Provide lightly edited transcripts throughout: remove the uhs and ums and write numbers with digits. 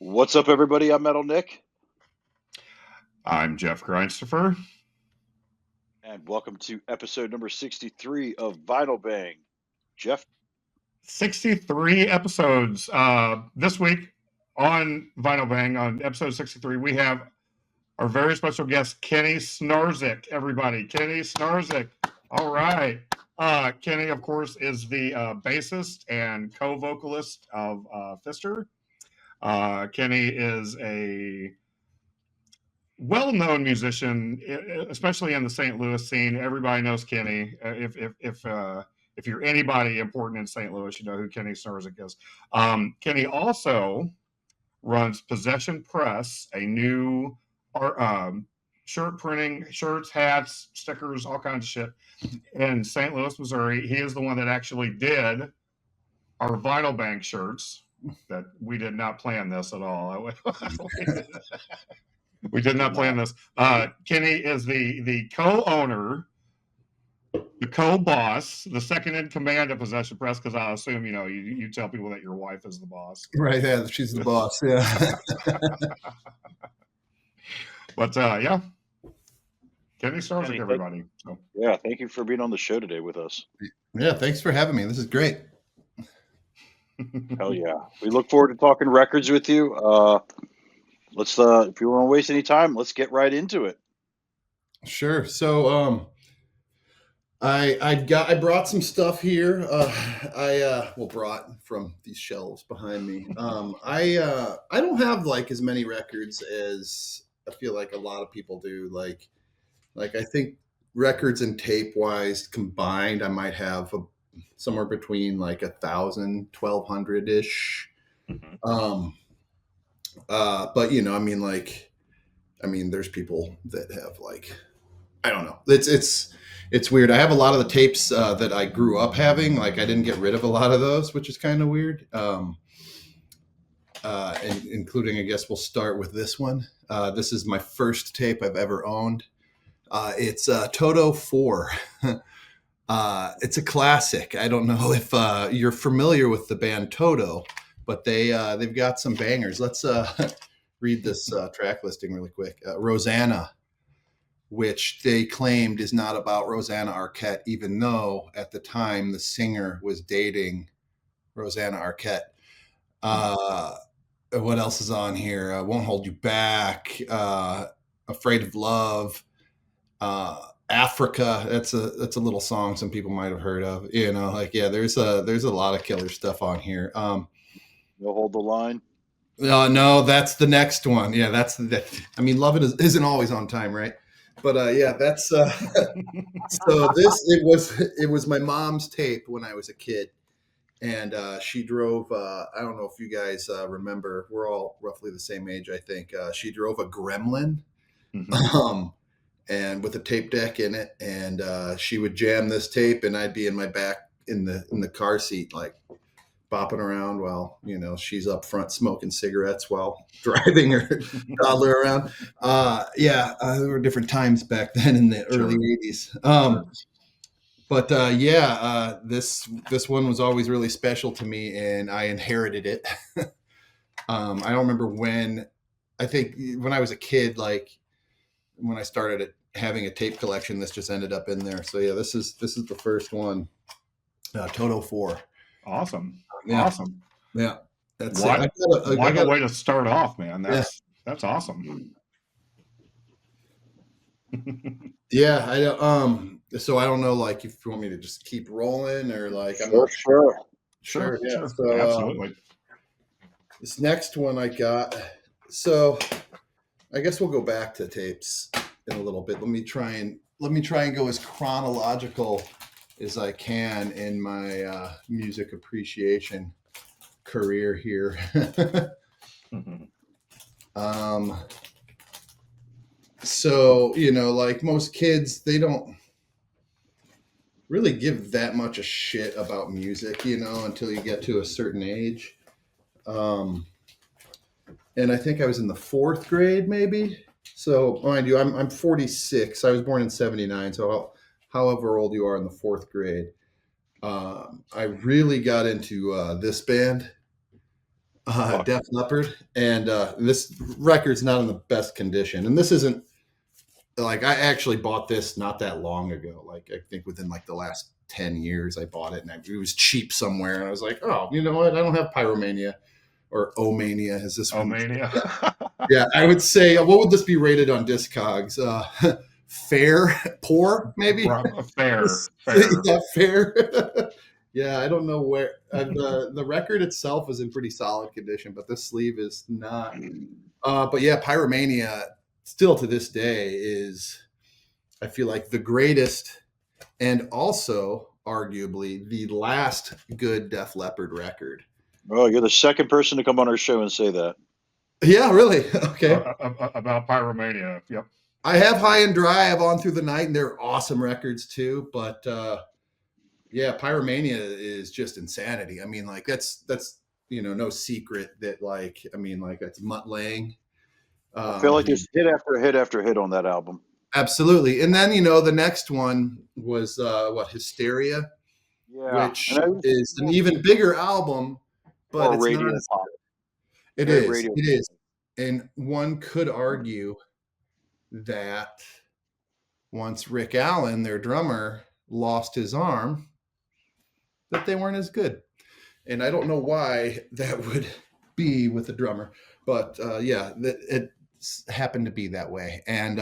What's up, everybody? I'm Metal Nick, I'm Jeff Grindstoffer. and welcome to episode number 63 of Vinyl Bang. Jeff, 63 episodes. This week on Vinyl Bang, on episode 63, we have our very special guest, Kenny Snarzyk, everybody. Kenny Snarzyk. All right. Kenny, of course, is the bassist and co-vocalist of Fister. Kenny is a well-known musician, especially in the St. Louis scene. Everybody knows Kenny. If you're anybody important in St. Louis, you know who Kenny Snarzyk is. Kenny also runs Possession Press, a new shirt printing, shirts, hats, stickers, all kinds of shit in St. Louis, Missouri. He is the one that actually did our Vinyl Bank shirts. That we did not plan this at all. We did not plan this. Kenny is the co-owner, the co-boss, the second in command of Possession Press, because I assume, you tell people that your wife is the boss. Right, yeah, she's the boss, yeah. But, yeah. Kenny Snarzyk, everybody. Yeah, thank you for being on the show today with us. Yeah, thanks for having me. This is great. Hell yeah. We look forward to talking records with you. Let's if you want to waste any time, let's get right into it. Sure. So I brought some stuff here. I brought from these shelves behind me. I don't have like as many records as I feel like a lot of people do. Like I think records and tape wise combined, I might have somewhere between like 1,000, 1,200 ish. Mm-hmm. But there's people that have like, I don't know. It's weird. I have a lot of the tapes that I grew up having. Like I didn't get rid of a lot of those, which is kind of weird. And including, I guess we'll start with this one. This is my first tape I've ever owned. It's Toto 4. It's a classic. I don't know if you're familiar with the band Toto, but they've got some bangers. Let's read this track listing really quick. Rosanna, which they claimed is not about Rosanna Arquette, even though at the time the singer was dating Rosanna Arquette. What else is on here? Won't Hold You Back, Afraid of Love, Africa. That's a little song some people might have heard of. There's a lot of killer stuff on here. You'll hold the line. No, that's the next one. Yeah, Love isn't always on time, right? But that's so it was my mom's tape when I was a kid, and she drove. I don't know if you guys remember. We're all roughly the same age, I think. She drove a Gremlin, and with a tape deck in it, and she would jam this tape, and I'd be in my back in the car seat, like bopping around while she's up front smoking cigarettes while driving her toddler around. There were different times back then in the early 80s. But this one was always really special to me, and I inherited it. I don't remember when. I think when I was a kid, like when I started having a tape collection, this just ended up in there. So yeah, this is the first one. Toto 4. Awesome. Yeah. Awesome. Yeah. That's what a way to start off, man. That's awesome. Yeah, I don't. So I don't know, like, if you want me to just keep rolling or like. Sure. Yeah. So, absolutely. This next one I got. So, I guess we'll go back to tapes in a little bit. Let me try and go as chronological as I can in my music appreciation career here. So, like most kids, they don't really give that much a shit about music, until you get to a certain age. And I think I was in the 4th grade, maybe. So, mind you, I'm 46. I was born in 79. So however old you are in the 4th grade, I really got into this band. Fuck. Def Leppard, and this record's not in the best condition. And this isn't like, I actually bought this not that long ago. Like, I think within like the last 10 years, I bought it, and it was cheap somewhere. And I was like, oh, you know what? I don't have Pyromania or Omania. Is this one? Omania. Yeah, I would say, what would this be rated on Discogs? Fair, poor, maybe. Fair. Yeah, fair. Yeah, I don't know where the record itself is in pretty solid condition, but this sleeve is not. But yeah, Pyromania still to this day is, I feel like, the greatest, and also arguably the last good Def Leppard record. Oh, you're the second person to come on our show and say that. Yeah, really? Okay. About Pyromania. Yep. I have High and Dry, I've On Through the Night, and they're awesome records too. But yeah, Pyromania is just insanity. I mean, like that's no secret that, like, I mean, like, that's Mutt Lange. I feel like there's hit after hit after hit on that album. Absolutely. And then, the next one was Hysteria, Yeah, which is an even bigger album, but it's not as pop. It Very is. radio It is. And one could argue that once Rick Allen, their drummer, lost his arm, that they weren't as good. And I don't know why that would be with the drummer, but yeah, it happened to be that way. And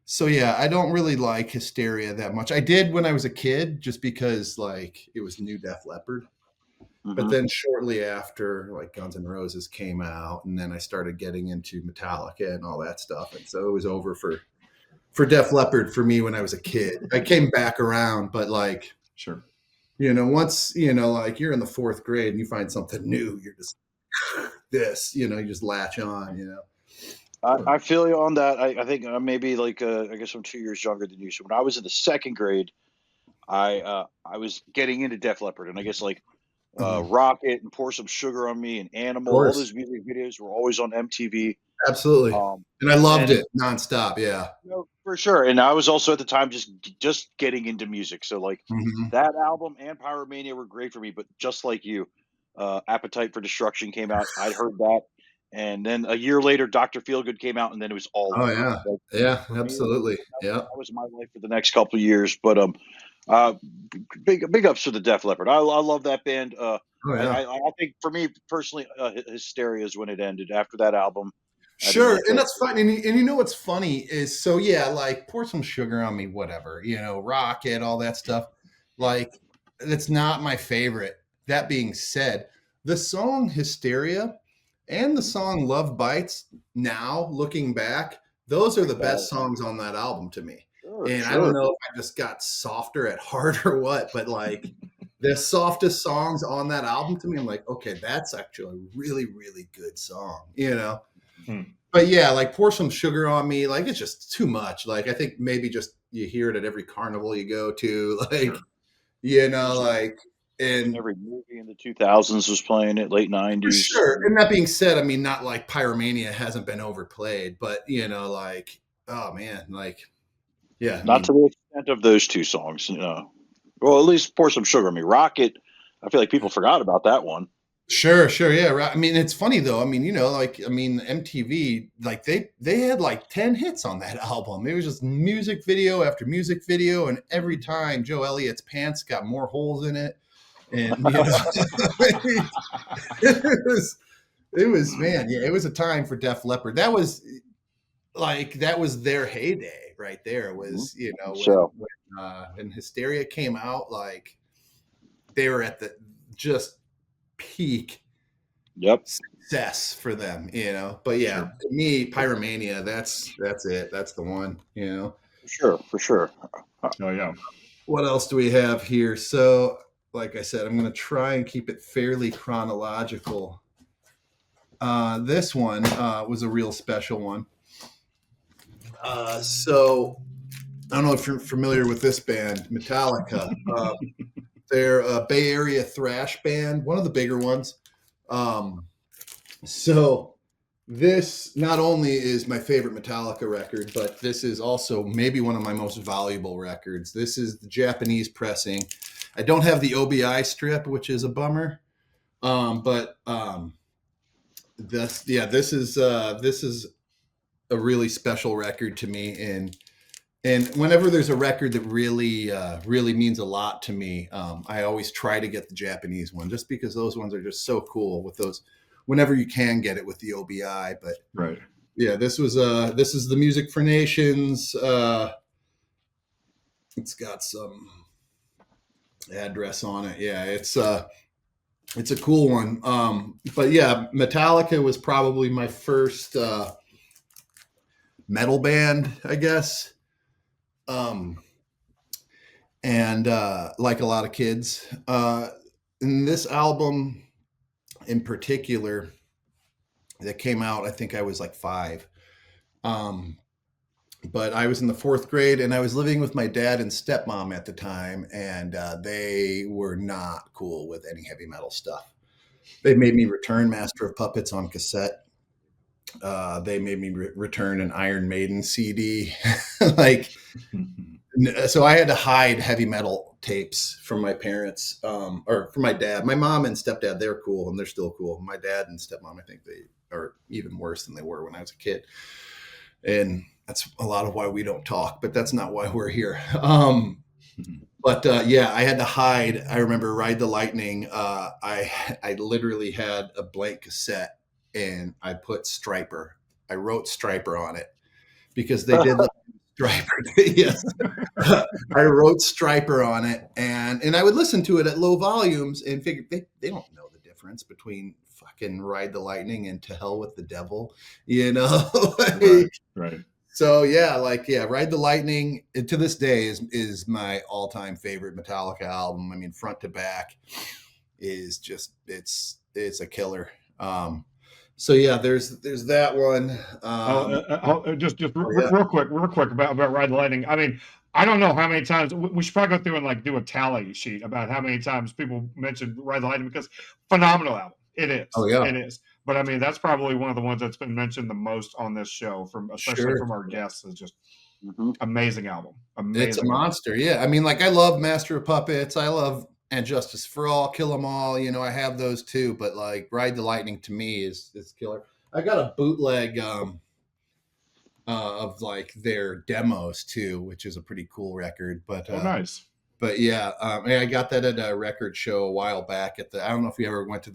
so yeah, I don't really like Hysteria that much. I did when I was a kid, just because, like, it was new Def Leppard. But then shortly after, like, Guns N' Roses came out, and then I started getting into Metallica and all that stuff. And so it was over for Def Leppard for me when I was a kid. I came back around, but, like, Sure. Once, like, you're in the 4th grade and you find something new, you're just this, you just latch on, I feel you on that. I think maybe like I guess I'm 2 years younger than you. So when I was in the 2nd grade, I was getting into Def Leppard, and I guess like Rocket and Pour Some Sugar on Me and Animal, all those music videos were always on MTV. Absolutely. And I loved it nonstop. Yeah. For sure. And I was also at the time just getting into music. So like that album and Pyromania were great for me. But just like you, Appetite for Destruction came out. I'd heard that. And then a year later, Dr. Feelgood came out, and then it was all over. Yeah. Like, yeah, absolutely. Yeah. That was my life for the next couple of years. But big ups to the Def Leppard. I love that band. I think for me personally, Hysteria is when it ended after that album. Sure, and that's fun. And you know what's funny is, so yeah, like, Pour Some Sugar on Me, whatever, Rocket, all that stuff. Like, that's not my favorite. That being said, the song Hysteria and the song Love Bites, now looking back, those are the best songs on that album to me. And I don't know if I just got softer at heart or what, but, like, the softest songs on that album to me, I'm like, okay, that's actually a really, really good song, But yeah, like, Pour Some Sugar on Me, like, it's just too much. Like, I think maybe just you hear it at every carnival you go to, like, like, and every movie in the 2000s was playing it, late 90s. Sure. And that being said, I mean, not like Pyromania hasn't been overplayed, but, like, oh man, like, yeah. Not to the extent of those two songs, Well, at least Pour Some Sugar on Me. Rocket, I feel like people forgot about that one. Sure. Yeah. I mean, it's funny though. I mean, MTV, like, they had like 10 hits on that album. It was just music video after music video. And every time Joe Elliott's pants got more holes in it. And, it was, man, yeah, it was a time for Def Leppard. That was their heyday right there, was, when Hysteria came out, like, they were at the just peak success for them, but yeah, to me, Pyromania, that's it. That's the one, For sure. Oh yeah. What else do we have here? So, like I said, I'm going to try and keep it fairly chronological. This one was a real special one. So I don't know if you're familiar with this band, Metallica. They're a Bay Area thrash band, one of the bigger ones. So this not only is my favorite Metallica record, but this is also maybe one of my most valuable records. This is the Japanese pressing. I don't have the OBI strip, which is a bummer. But this is a really special record to me, and whenever there's a record that really means a lot to me, I always try to get the Japanese one, just because those ones are just so cool with those. Whenever you can get it with the OBI, but Right. yeah, this is the Music for Nations. It's got some address on it. Yeah, it's a cool one. But yeah, Metallica was probably my first metal band, I guess. And like a lot of kids, in this album in particular that came out, I think I was like 5. But I was in the 4th grade, and I was living with my dad and stepmom at the time, and they were not cool with any heavy metal stuff. They made me return Master of Puppets on cassette. They made me return an Iron Maiden CD. So I had to hide heavy metal tapes from my parents, or from my dad. My mom and stepdad, they're cool, and they're still cool. My dad and stepmom, I think they are even worse than they were when I was a kid. And that's a lot of why we don't talk, but that's not why we're here. But yeah, I had to hide. I remember Ride the Lightning. I literally had a blank cassette, and I put Striper. I wrote Striper on it because they did Striper. Yes. I wrote Striper on it, and I would listen to it at low volumes and figure they don't know the difference between fucking Ride the Lightning and To Hell with the Devil, Right. So yeah, Ride the Lightning to this day is my all-time favorite Metallica album. I mean, front to back is just it's a killer. So yeah, there's that one. Just real quick about Ride the Lightning. I mean, I don't know how many times we should probably go through and do a tally sheet about how many times people mentioned Ride the Lightning, because phenomenal album. It is. Oh yeah, it is. But I mean, that's probably one of the ones that's been mentioned the most on this show, especially from our guests. Is just amazing album. Amazing. It's a monster. Yeah, I mean, I love Master of Puppets. I love And Justice for All, Kill 'Em All. I have those too. But Ride the Lightning to me is killer. I got a bootleg of their demos too, which is a pretty cool record. But nice. But yeah, I got that at a record show a while back I don't know if you ever went to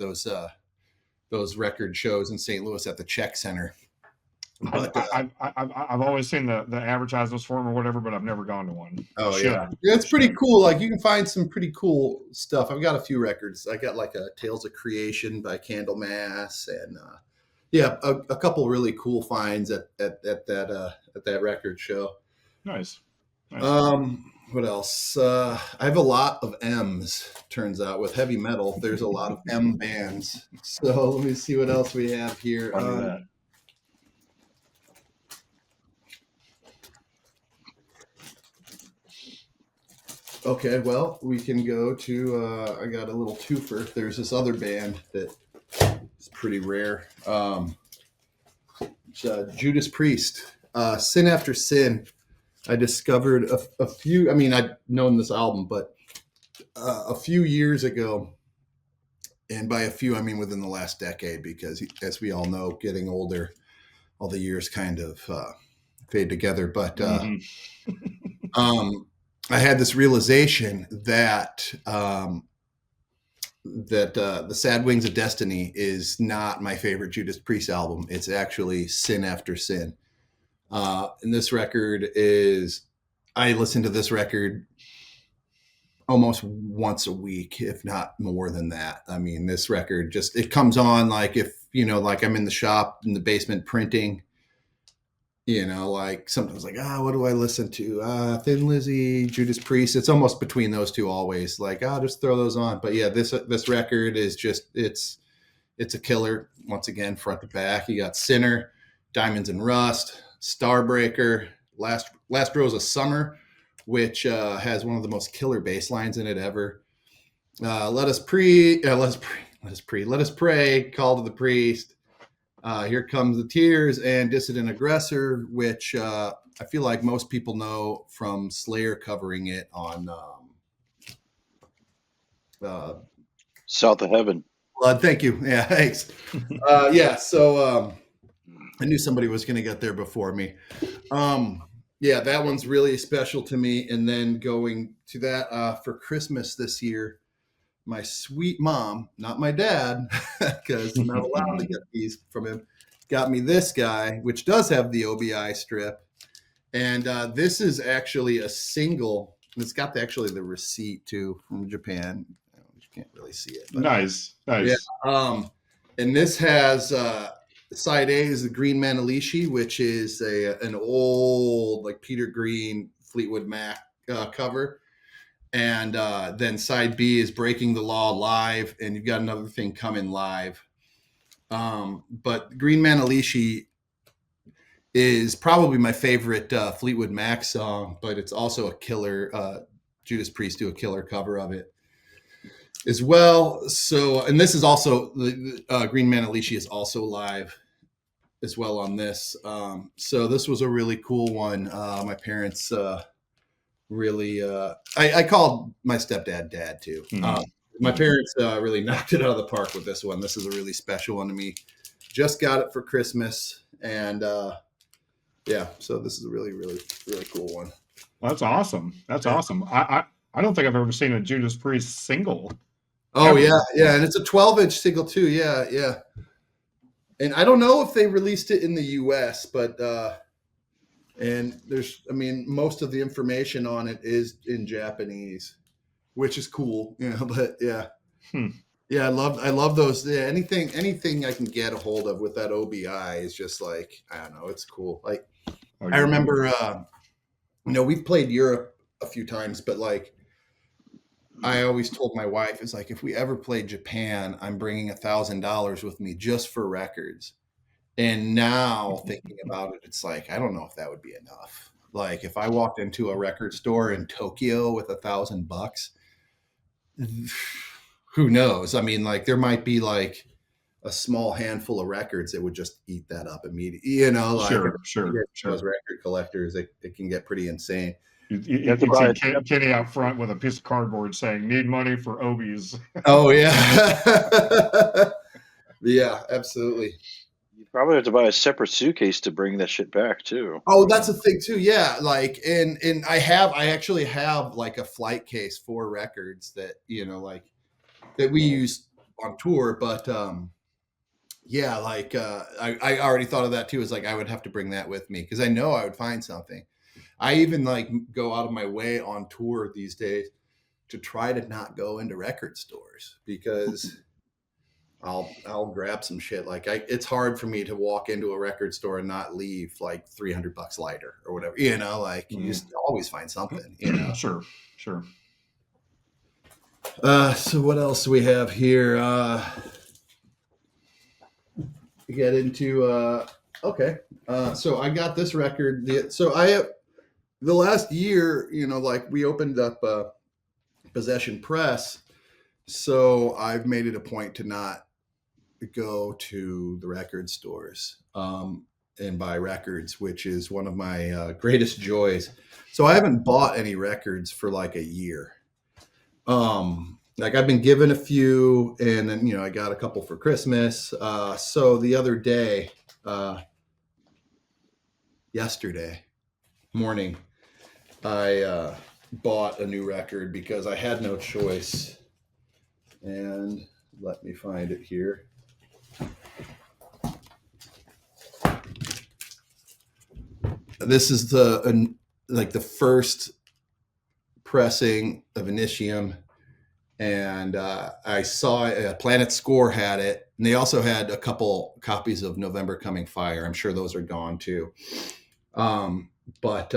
those record shows in St. Louis at the Czech Center. But I've always seen the advertisements for them or whatever, but I've never gone to one. Oh yeah, it's pretty cool. You can find some pretty cool stuff. I've got a few records. I got a Tales of Creation by Candlemass, and a couple really cool finds at that record show. Nice. What else? I have a lot of M's. Turns out with heavy metal, there's a lot of M bands. So let me see what else we have here. Okay, well, we can go to. I got a little twofer. There's this other band that is pretty rare. Judas Priest, Sin After Sin. I discovered a few. I mean, I've known this album, but a few years ago, and by a few, I mean within the last decade, because as we all know, getting older, all the years kind of fade together. But I had this realization that the Sad Wings of Destiny is not my favorite Judas Priest album. It's actually Sin After Sin. And this record I listen to this record almost once a week, if not more than that. I mean, this record it comes on if I'm in the shop in the basement printing, sometimes what do I listen to? Thin Lizzy, Judas Priest. It's almost between those two always. I'll just throw those on. But yeah, this record is just it's a killer. Once again, front to back. You got Sinner, Diamonds and Rust, Starbreaker, Last Rose of Summer, which has one of the most killer bass lines in it ever. Let Us Pray, Call to the Priest. Here Comes the Tears, and Dissident Aggressor, which I feel like most people know from Slayer covering it on South of Heaven. blood. Thank you. Yeah, thanks. Yeah, so I knew somebody was going to get there before me. Yeah, that one's really special to me. And then going to that for Christmas this year, my sweet mom, not my dad, because I'm not allowed to get these from him, got me this guy, which does have the OBI strip. And this is actually a single. It's got actually the receipt too from Japan. You can't really see it. But, Nice. yeah. And this has side A is the Green Manalishi, which is an old like Peter Green Fleetwood Mac cover. And then side B is Breaking the Law live, and you've got another thing coming live. But Green Manalishi is probably my favorite Fleetwood Mac song, but it's also a killer. Judas Priest do a killer cover of it as well. So, and this is also the Green Manalishi is also live as well on this. So this was a really cool one. My parents really, I called my stepdad dad too. My parents really knocked it out of the park with this one. This is a really special one to me. Just got it for Christmas, and yeah, so this is a really, really, really cool one. That's awesome. That's awesome. I don't think I've ever seen a Judas Priest single. Oh yeah, and it's a 12-inch single too. Yeah. And I don't know if they released it in the U.S., but and there's, I mean, most of the information on it is in Japanese, which is cool, But yeah, yeah, I love those. Yeah, anything I can get a hold of with that OBI is just like, I don't know, it's cool. Like I remember, we've played Europe a few times, but like I always told my wife, it's like if we ever play Japan, I'm bringing $1,000 with me just for records. And now thinking about it, it's like, I don't know if that would be enough. Like if I walked into a record store in Tokyo with $1,000, who knows? I mean, like there might be like a small handful of records that would just eat that up immediately. Like Sure. Those record collectors, it can get pretty insane. You see Kenny out front with a piece of cardboard saying, "Need money for Obies." Oh yeah, yeah, absolutely. You probably have to buy a separate suitcase to bring that shit back too. Oh, that's a thing too. Yeah, like and I actually have like a flight case for records that like that we use on tour, but yeah, like I already thought of that too. Is like I would have to bring that with me because I know I would find something. I even like go out of my way on tour these days to try to not go into record stores because I'll grab some shit. Like it's hard for me to walk into a record store and not leave like $300 lighter or whatever. Like you just always find something. Sure. So what else do we have here? We get into okay. So I got this record. So I have. The last year, like we opened up Possession Press, so I've made it a point to not go to the record stores and buy records, which is one of my greatest joys. So I haven't bought any records for like a year. Like I've been given a few, and then I got a couple for Christmas. So the other day, yesterday morning, I bought a new record because I had no choice. And let me find it here. This is the first pressing of Initium, and I saw Planet Score had it, and they also had a couple copies of November Coming Fire. I'm sure those are gone too. But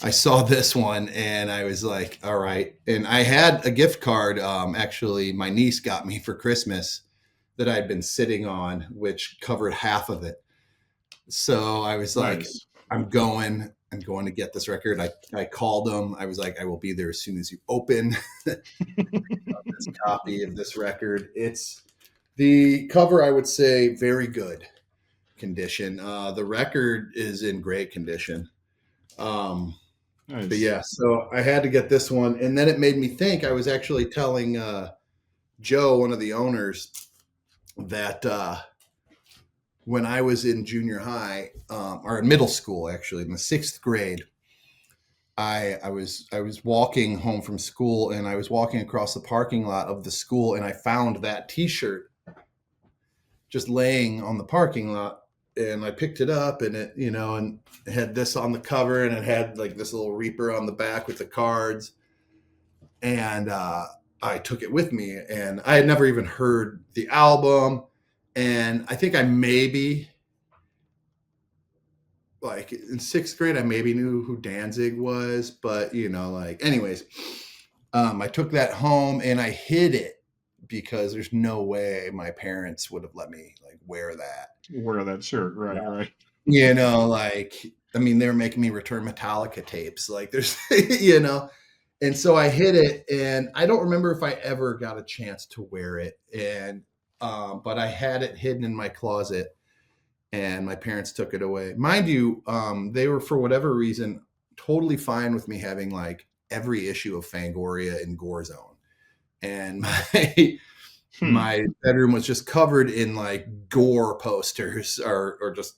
I saw this one and I was like, all right. And I had a gift card. Actually, my niece got me for Christmas that I'd been sitting on, which covered half of it. So I was like, I'm going to get this record. I called them. I was like, I will be there as soon as you open this copy of this record. It's the cover, I would say, very good condition. The record is in great condition. But yeah, so I had to get this one, and then it made me think. I was actually telling Joe, one of the owners, that when I was in junior high, or in middle school, actually, in the 6th grade, I was walking home from school, and I was walking across the parking lot of the school, and I found that T-shirt just laying on the parking lot, and I picked it up, and it, and it had this on the cover, and it had like this little Reaper on the back with the cards, and I took it with me, and I had never even heard the album, and I think I maybe, like in 6th grade, I maybe knew who Danzig was, but anyways, I took that home and I hid it because there's no way my parents would have let me like wear that shirt. Right. They were making me return Metallica tapes. Like there's, and so I hid it, and I don't remember if I ever got a chance to wear it. And, but I had it hidden in my closet, and my parents took it away. Mind you, they were, for whatever reason, totally fine with me having like every issue of Fangoria and Gore Zone. And my bedroom was just covered in like Gore posters or just,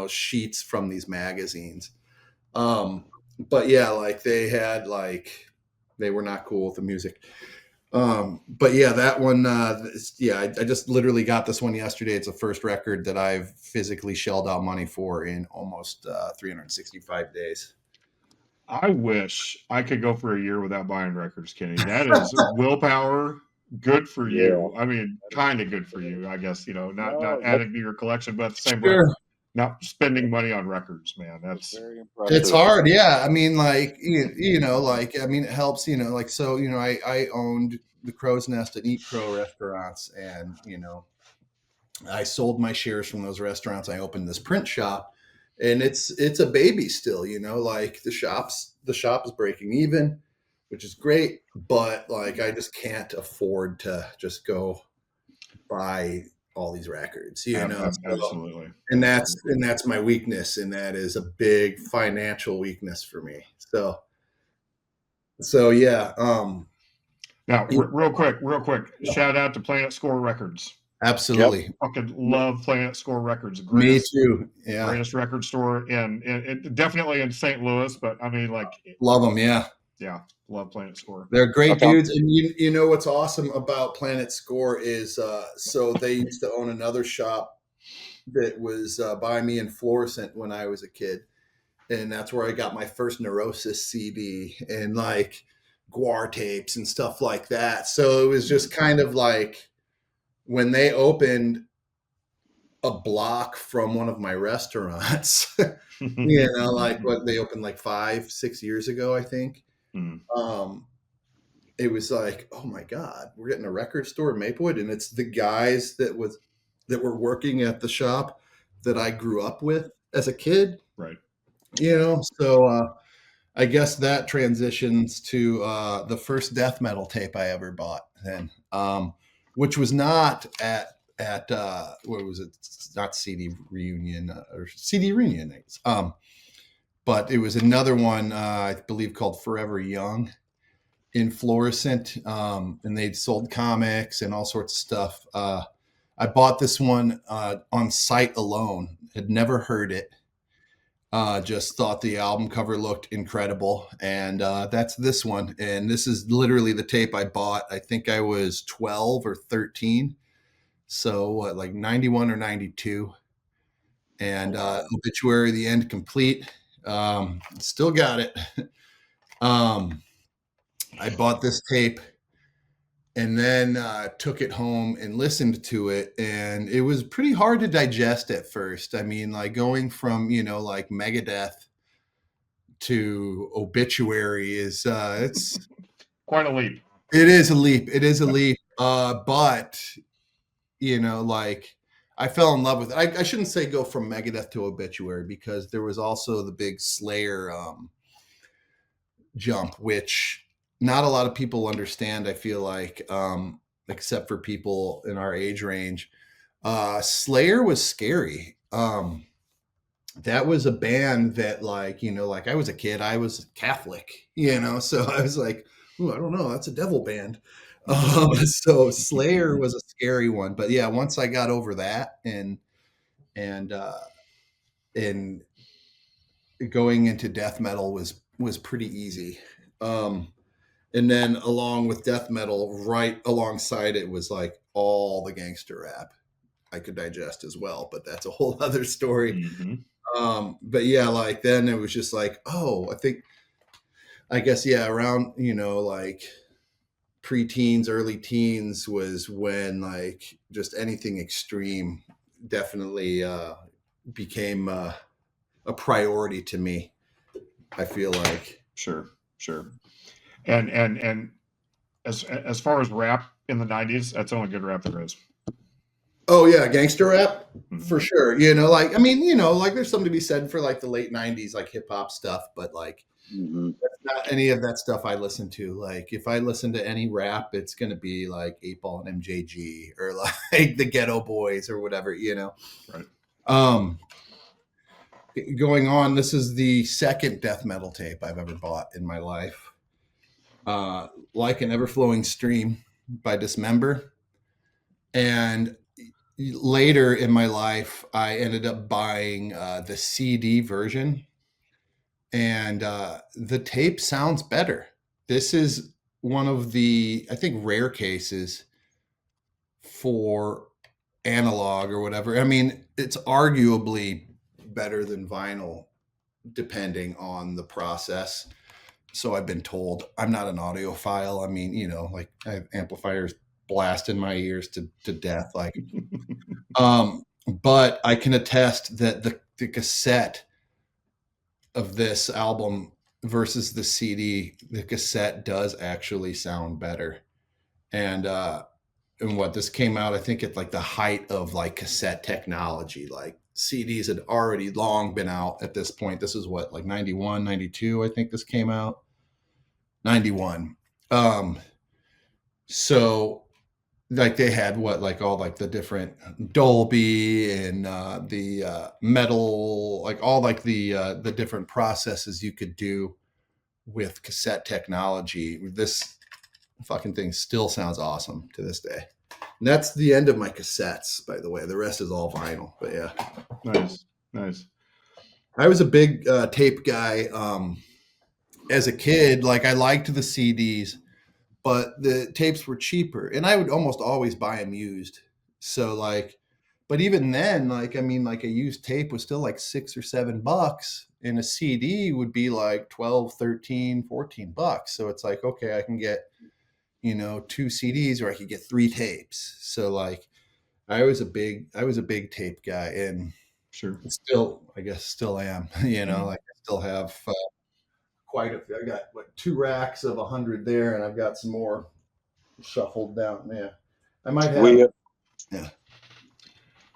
sheets from these magazines. But yeah, like they had they were not cool with the music. But yeah, that one, I just literally got this one yesterday. It's the first record that I've physically shelled out money for in almost 365 days. I wish I could go for a year without buying records, Kenny. That is willpower. Good for you. I mean, kind of good for you, I guess, not adding to your collection, but at the same time, not spending money on records, man. That's very impressive. It's hard. Yeah. I mean, it helps, I owned the Crow's Nest and Eat Crow restaurants, and, I sold my shares from those restaurants. I opened this print shop, and it's a baby still, like the shop is breaking even, which is great, but like, I just can't afford to just go buy all these records, Absolutely. And that's my weakness, and that is a big financial weakness for me. So yeah. Now, real quick, shout out to Planet Score Records. Absolutely. Yep. Fucking love Planet Score Records. Me too. Yeah. Greatest record store and definitely in St. Louis, but I mean, like, love them. Yeah. Yeah. Love Planet Score. They're great dudes. And what's awesome about Planet Score is, so they used to own another shop that was by me in Florissant when I was a kid. And that's where I got my first Neurosis CD and like Guar tapes and stuff like that. So it was just kind of like when they opened a block from one of my restaurants, like what they opened like 5-6 years ago, I think. It was like, oh my God, we're getting a record store in Maplewood, and it's the guys that were working at the shop that I grew up with as a kid. Right. So I guess that transitions to the first death metal tape I ever bought then, which was not at what was it? Not CD Reunion or CD Reunion nights. But it was another one, I believe, called Forever Young in Florissant. And they'd sold comics and all sorts of stuff. I bought this one on sight alone. Had never heard it. Just thought the album cover looked incredible. And that's this one. And this is literally the tape I bought. I think I was 12 or 13. So like 91 or 92. And Obituary, The End Complete. Still got it. I bought this tape and then took it home and listened to it, and it was pretty hard to digest at first. I mean, like going from like Megadeth to Obituary is it's quite a leap. It is a leap. But like I fell in love with it. I shouldn't say go from Megadeth to Obituary, because there was also the big Slayer jump, which not a lot of people understand, I feel like, except for people in our age range. Slayer was scary. That was a band that like I was a kid, I was Catholic, so I was like, ooh, I don't know, that's a devil band. So Slayer was a scary one, but yeah, once I got over that and going into death metal was pretty easy. And then along with death metal, right alongside it was like all the gangster rap I could digest as well, but that's a whole other story. Mm-hmm. But yeah, like then it was just like, oh, I guess, yeah, around, like pre-teens, early teens was when like just anything extreme definitely became a priority to me. I feel like. Sure. And as far as rap in the 90s, that's the only good rap there is. Oh yeah, gangster rap Mm-hmm. for sure. Like like there's something to be said for like the late 90s like hip hop stuff, but like that's not any of that stuff I listen to. Like if I listen to any rap, it's gonna be like 8 Ball and MJG or like the Ghetto Boys or whatever, Right. Going on, this is the second death metal tape I've ever bought in my life. Like an Ever-Flowing Stream by Dismember. And later in my life, I ended up buying the CD version, and the tape sounds better. This is one of the, I think, rare cases for analog or whatever. I mean, it's arguably better than vinyl, depending on the process. So I've been told. I'm not an audiophile. I mean, like I have amplifiers blasting my ears to death. Like, but I can attest that the cassette of this album versus the CD, the cassette does actually sound better. And what this came out, I think at like the height of like cassette technology, like CDs had already long been out at this point. This is what, like 91, 92, I think this came out. 91. So like they had like all like the different Dolby and the metal, like all like the different processes you could do with cassette technology. This fucking thing still sounds awesome to this day. And that's the end of my cassettes, by the way. The rest is all vinyl, but yeah. Nice. I was a big tape guy as a kid. Like I liked the CDs, but the tapes were cheaper, and I would almost always buy them used. So like, but even then, like, I mean, like a used tape was still like $6 or $7, and a CD would be like 12, 13, 14 bucks. So it's like, okay, I can get, 2 CDs, or I could get 3 tapes. So like, I was a big tape guy, and Sure. I guess still am, like I still have quite a few. I got like 2 racks of 100 there, and I've got some more shuffled down. Yeah, I might have.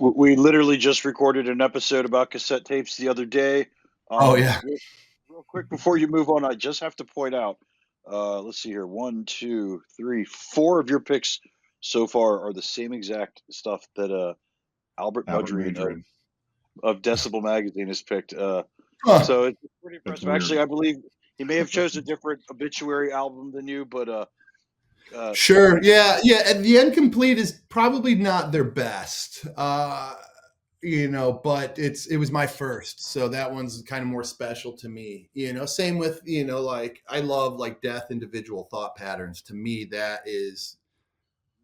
We literally just recorded an episode about cassette tapes the other day. Oh yeah. Real quick before you move on, I just have to point out. Let's see here. 1, 2, 3, 4 of your picks so far are the same exact stuff that Albert Mudrian of Decibel Magazine has picked. So it's pretty impressive. Actually, I believe he may have chosen a different Obituary album than you, but sure, yeah. And the Incomplete is probably not their best, but it was my first, so that one's kind of more special to me. Same with like I love like Death, Individual Thought Patterns. To me, that is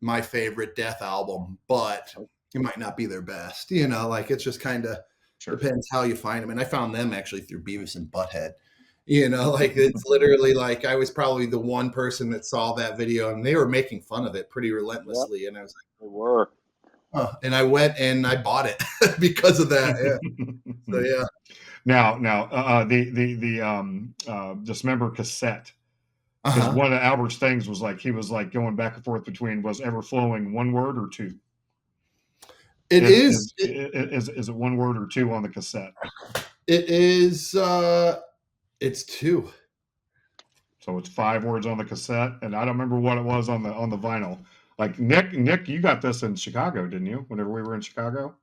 my favorite Death album, but it might not be their best. Like it's just kind of depends how you find them. And I found them actually through Beavis and Butthead. Like it's literally like I was probably the one person that saw that video, and they were making fun of it pretty relentlessly. Yep. And I was like, they were. And I went and I bought it because of that. Yeah. So yeah. Now, the Dismember cassette. Because one of Albert's things was like he was like going back and forth between was Ever-Flowing one word or 2. Is it one word or 2 on the cassette? It is. It's 2. So it's 5 words on the cassette, and I don't remember what it was on the vinyl. Like Nick, you got this in Chicago, didn't you? Whenever we were in Chicago.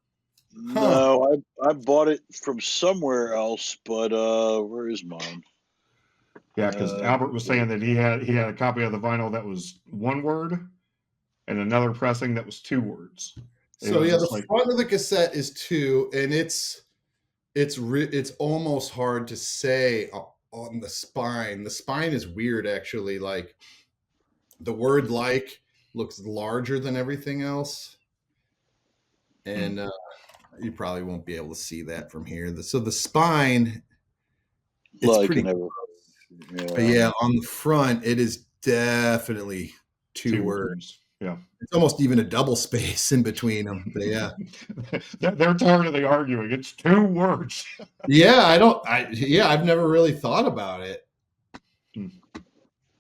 No, I bought it from somewhere else, but where is mine? Yeah, because Albert was saying that he had a copy of the vinyl that was one word, and another pressing that was 2 words. So yeah, the front of the cassette is 2, and it's almost hard to say on the spine. The spine is weird, actually. Like the word "like" looks larger than everything else, and you probably won't be able to see that from here. So the spine, it's Like pretty and close. But yeah, on the front, it is definitely 2 words. Yeah, it's almost even a double space in between them. But yeah, they're tired of the arguing. It's 2 words. yeah, I've never really thought about it.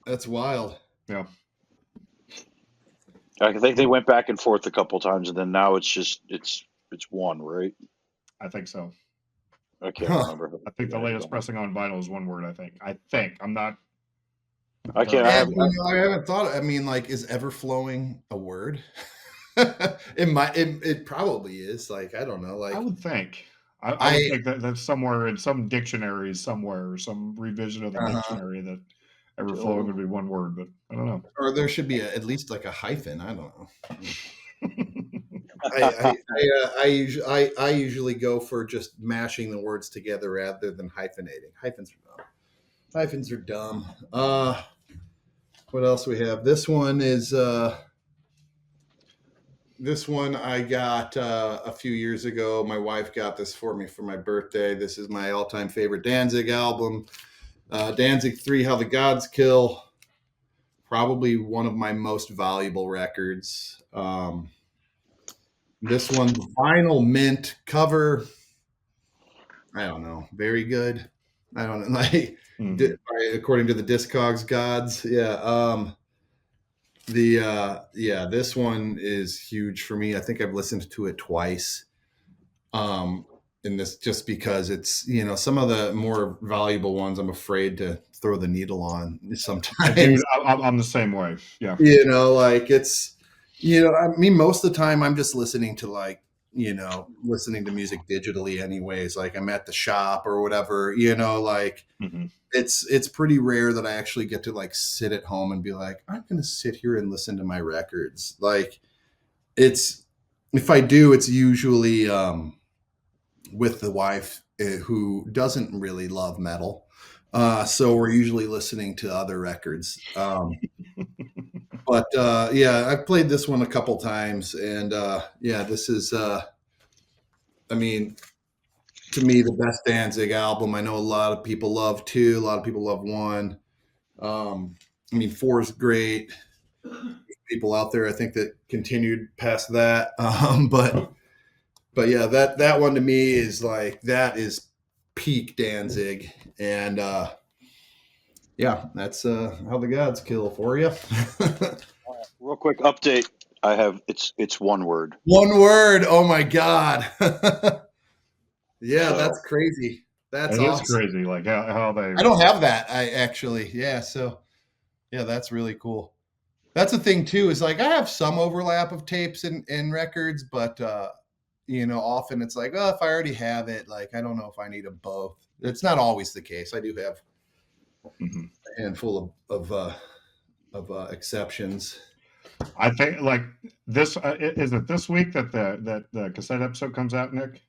That's wild. Yeah. I think they went back and forth a couple times, and then now it's just it's 1, right? I think so. I can't remember. I think the latest pressing on vinyl is 1 word. I think. I'm not. I can't. I haven't thought. I mean, like, is "ever-flowing" a word? It probably is. Like, I don't know. Like, I would think. I would think that that's somewhere in some dictionaries somewhere, or some revision of the dictionary, that "ever-flowing" would be 1 word, but I don't know. Or there should be at least like a hyphen. I don't know. I usually go for just mashing the words together rather than hyphenating. Hyphens are dumb. What else we have? This one is this one I got a few years ago. My wife got this for me for my birthday. This is my all-time favorite Danzig album. Danzig 3, How the Gods Kill. Probably one of my most valuable records. This one, vinyl mint cover. I don't know. Very good. I don't know. Like, according to the Discogs gods. Yeah. This one is huge for me. I think I've listened to it twice. In this, just because it's, some of the more valuable ones I'm afraid to throw the needle on sometimes. Dude, I'm the same way. Yeah. Like it's, I mean, most of the time I'm just listening to listening to music digitally anyways. Like I'm at the shop or whatever, like it's pretty rare that I actually get to like sit at home and be like, I'm going to sit here and listen to my records. Like if I do, it's usually, with the wife who doesn't really love metal. So we're usually listening to other records. But I've played this one a couple times, and this is, I mean, to me, the best Danzig album. I know a lot of people love 2, a lot of people love 1. I mean, 4 is great. People out there, I think, that continued past that. But yeah, that one to me is like, that is peak Danzig. And that's How the Gods Kill for you. Real quick update. I have it's 1 word. 1 word. Oh my God. That's crazy. That's awesome. It's crazy. Like how they. I don't have that. So that's really cool. That's the thing too, is like I have some overlap of tapes and records, but often it's like, if I already have it, like, I don't know if I need them both. It's not always the case. I do have a handful of exceptions. I think like this, is it this week that the cassette episode comes out, Nick?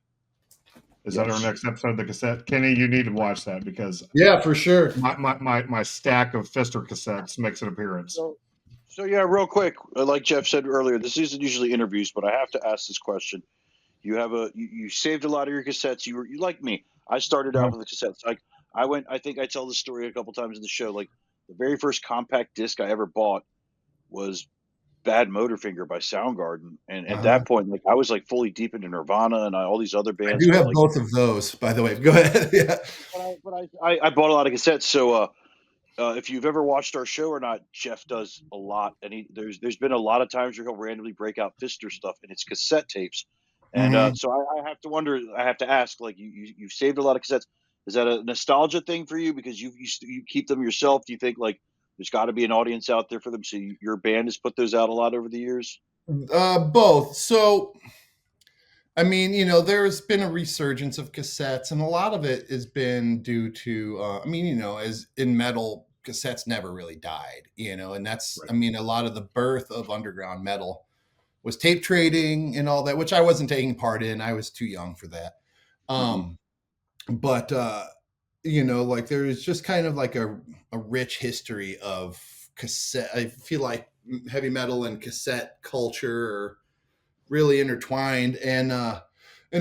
Is that our next episode of the cassette? Kenny, you need to watch that, because for sure. My stack of Pfister cassettes makes an appearance. So yeah, real quick, like Jeff said earlier, this isn't usually interviews, but I have to ask this question. You saved a lot of your cassettes. You like me. I started out with the cassettes. I think I tell this story a couple times in the show. Like the very first compact disc I ever bought was Bad Motorfinger by Soundgarden, and at that point, like I was like fully deep into Nirvana and all these other bands. I do have both of those, by the way. Go ahead. Yeah. But I bought a lot of cassettes. So if you've ever watched our show or not, Jeff does a lot, and there's been a lot of times where he'll randomly break out Pfister stuff, and it's cassette tapes. And so I have to wonder, I have to ask, like, you've saved a lot of cassettes. Is that a nostalgia thing for you because you keep them yourself? Do you think like there's got to be an audience out there for them? So your band has put those out a lot over the years? Both. So, I mean, there's been a resurgence of cassettes, and a lot of it has been due to, as in metal, cassettes never really died, and that's, Right. I mean, a lot of the birth of underground metal was tape trading and all that, which I wasn't taking part in. I was too young for that. But, like there's just kind of like a rich history of cassette. I feel like heavy metal and cassette culture are really intertwined. And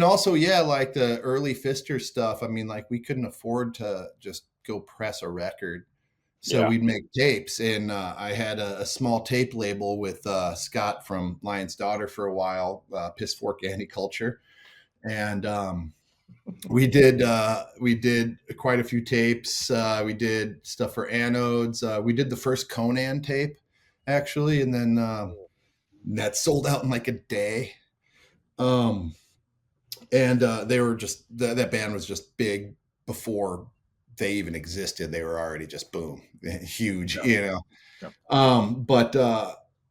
also, yeah, like the early Fister stuff. I mean, like we couldn't afford to just go press a record. So Yeah. we'd make tapes, and I had a small tape label with Scott from Lion's Daughter for a while, Piss Fork Anti-Culture, and we did quite a few tapes. We did stuff for Anodes. We did the first Conan tape, actually, and then that sold out in like a day. And they were just that band was just big before they even existed. They were already just boom, huge, Yeah. But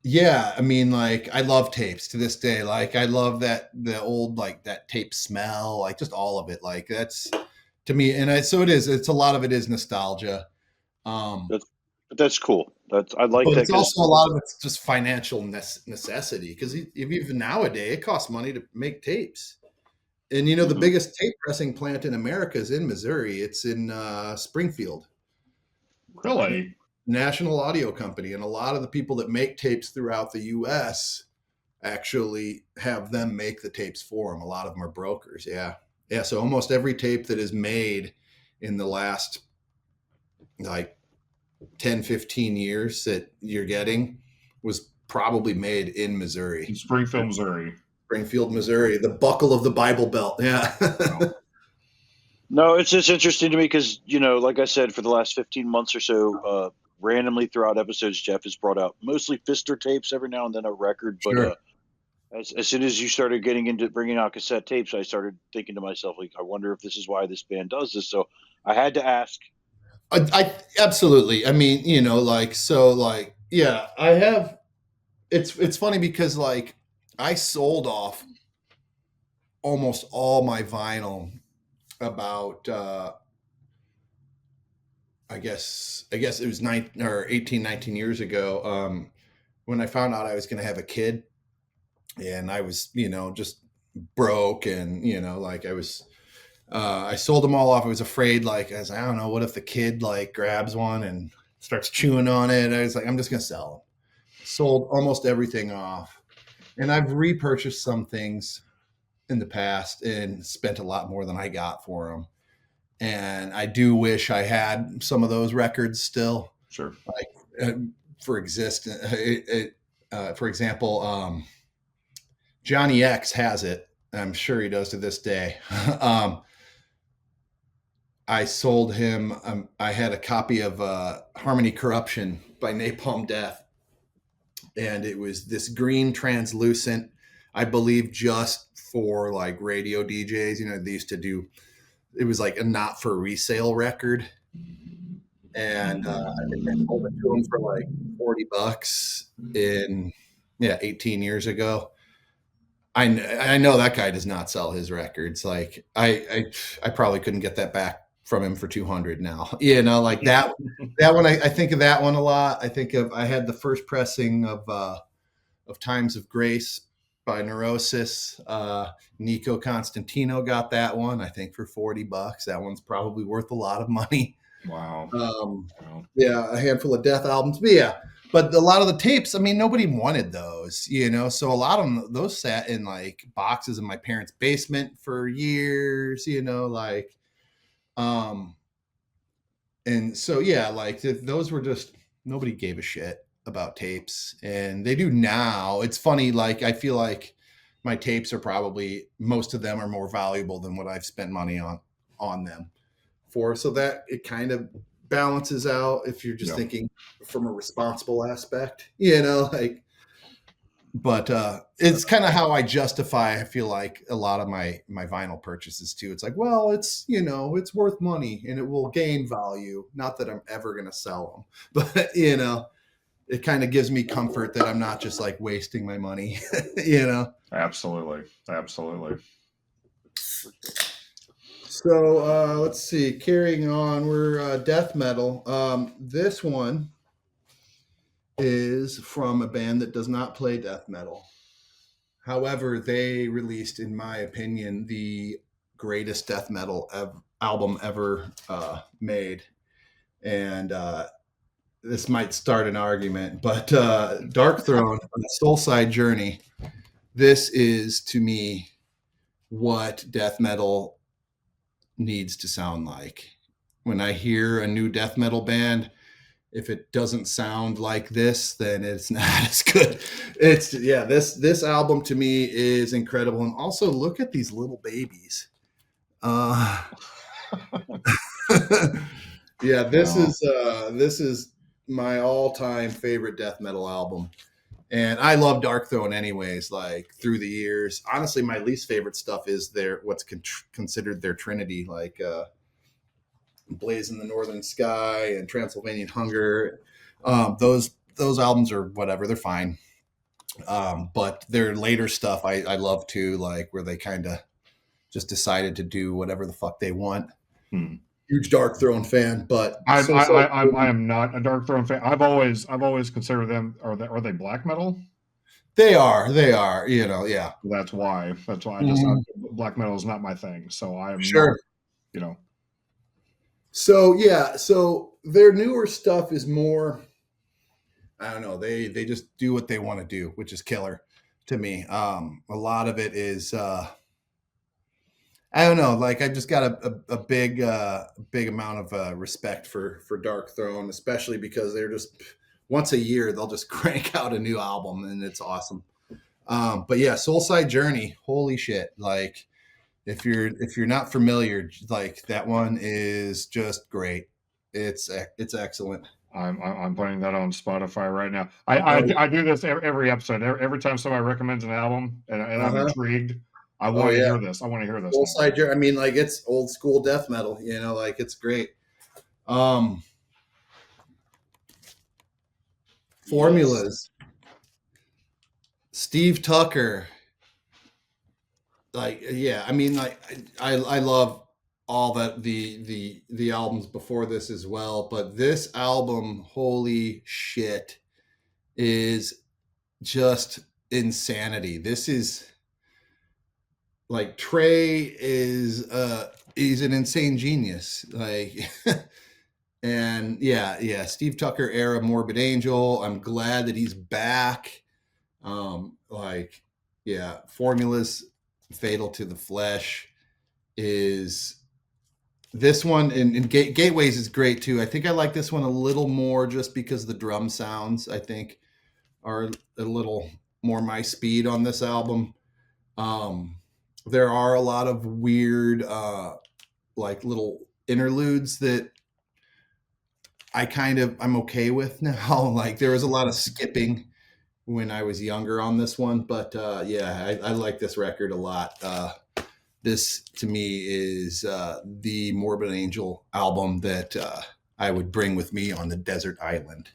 yeah, I mean, like I love tapes to this day. Like I love the old, like that tape smell, like just all of it. Like that's to me, and so it is. It's a lot of it is nostalgia. But that's cool. I like But that it's because also a lot of it's just financial necessity, because even nowadays it costs money to make tapes. And the biggest tape pressing plant in America is in Missouri. It's in Springfield. Really? National Audio Company, and a lot of the people that make tapes throughout the U.S. actually have them make the tapes for them. A lot of them are brokers. Yeah. So almost every tape that is made in the last like 10, 15 years that you're getting was probably made in Missouri. In Springfield, Missouri. Springfield, Missouri, the buckle of the Bible Belt. Yeah. Wow. No, it's just interesting to me because, like I said, for the last 15 months or so, randomly throughout episodes, Jeff has brought out mostly Fister tapes, every now and then a record. Sure. But as soon as you started getting into bringing out cassette tapes, I started thinking to myself, like, I wonder if this is why this band does this. So I had to ask. I absolutely. I mean, yeah, I have. It's funny because like I sold off almost all my vinyl about I guess it was 19 years ago, when I found out I was going to have a kid, and I was just broke, and like I sold them all off. I was afraid, like I don't know, what if the kid like grabs one and starts chewing on it. I was like, I'm just going to sell them. Sold almost everything off, and I've repurchased some things in the past and spent a lot more than I got for them. And I do wish I had some of those records still. Sure. Like for example, Johnny X has it. I'm sure he does to this day. I sold him. I had a copy of Harmony Corruption by Napalm Death, and it was this green translucent, I believe, just for like radio DJs. They used to do. It was like a not for resale record, and I think I sold it to him for like $40 in 18 years ago. I know that guy does not sell his records. Like I probably couldn't get that back from him for 200 now. Like that one. I think of that one a lot. I had the first pressing of Times of Grace by Neurosis. Nico Constantino got that one, I think, for $40. That one's probably worth a lot of money. Wow. Yeah, a handful of Death albums. But yeah, but a lot of the tapes, I mean, nobody wanted those, so a lot of them, those sat in like boxes in my parents' basement for years, like, and so, yeah, like those were just, nobody gave a shit about tapes, and they do now. It's funny. Like, I feel like my tapes are probably, most of them are more valuable than what I've spent money on them for. So that it kind of balances out if you're just thinking from a responsible aspect, like, but it's kind of how I justify, I feel like, a lot of my vinyl purchases too. It's like, well, it's, it's worth money and it will gain value. Not that I'm ever going to sell them, but it kind of gives me comfort that I'm not just like wasting my money, Absolutely. So let's see. Carrying on, we're death metal. This one is from a band that does not play death metal. However, they released, in my opinion, the greatest death metal album ever made. And this might start an argument, but Dark Throne, Soulside Journey, this is, to me, what death metal needs to sound like. When I hear a new death metal band, if it doesn't sound like this, then it's not as good. This album to me is incredible. And also look at these little babies. This is my all-time favorite death metal album. And I love Dark Throne anyways, like through the years. Honestly, my least favorite stuff is what's considered their trinity, like Blaze in the Northern Sky and Transylvanian Hunger. Those albums are whatever, they're fine. But their later stuff I love too, like where they kind of just decided to do whatever the fuck they want. Huge Dark Throne fan, but I am not a Dark Throne fan. I've always considered them. Are they black metal? They are. Yeah. That's why. I just black metal is not my thing. So I am sure. Not, So their newer stuff is more, I don't know, they just do what they want to do, which is killer to me. A lot of it is I don't know, like I just got a big amount of respect for Dark Throne, especially because they're just once a year they'll just crank out a new album and it's awesome. But yeah, Soulside Journey, holy shit! Like if you're not familiar, like that one is just great. It's excellent. I'm putting that on Spotify right now. I do this every episode. Every time somebody recommends an album and I'm intrigued. I want to hear this. Soulside Journey. I mean, like it's old school death metal. Like it's great. Formulas. Steve Tucker. Like, yeah. I mean, like I love all that the albums before this as well, but this album, holy shit, is just insanity. This is. Like Trey is he's an insane genius, like and Steve Tucker era Morbid Angel. I'm glad that he's back. Formulas, Fatal to the Flesh is this one, and Gateways is great too. I think I like this one a little more just because the drum sounds I think are a little more my speed on this album. There are a lot of weird, like little interludes that I'm okay with now. Like there was a lot of skipping when I was younger on this one, but I like this record a lot. This to me is the Morbid Angel album that I would bring with me on the desert island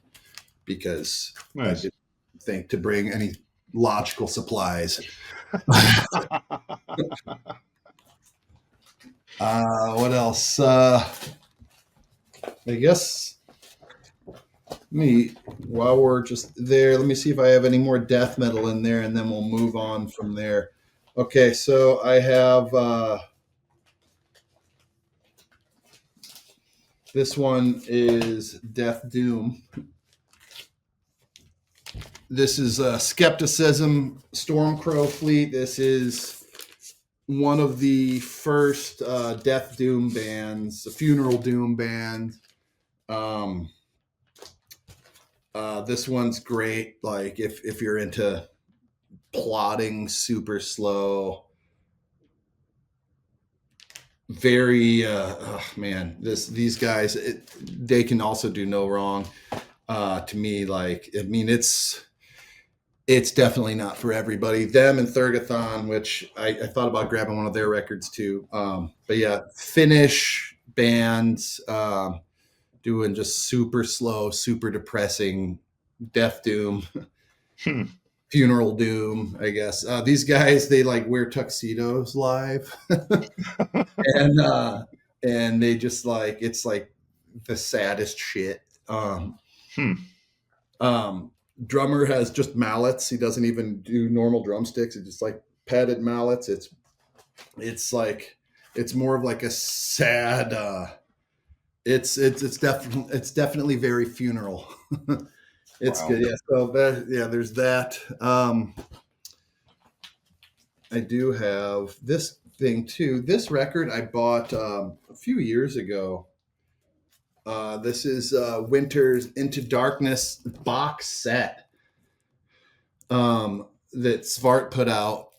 because I didn't think to bring any logical supplies. What else? I guess while we're just there, let me see if I have any more death metal in there, and then we'll move on from there. Okay, so I have this one is Death Doom. This is Skepticism, Stormcrow Fleet. This is one of the first Death Doom bands, a funeral doom band. This one's great. Like if you're into plodding, super slow, very these guys, they can also do no wrong. To me, like I mean, it's definitely not for everybody. Them and Thurgathon, which I thought about grabbing one of their records too. But yeah, Finnish bands doing just super slow, super depressing death doom. Funeral Doom, I guess. These guys, they like wear tuxedos live, and they just like it's like the saddest shit. Hmm. Drummer has just mallets. He doesn't even do normal drumsticks. It's just like padded mallets. It's like it's more of like a sad. It's definitely very funeral. It's Wow. good. Yeah. So there's that. I do have this thing too. This record I bought a few years ago. This is Winter's Into Darkness box set that Svart put out.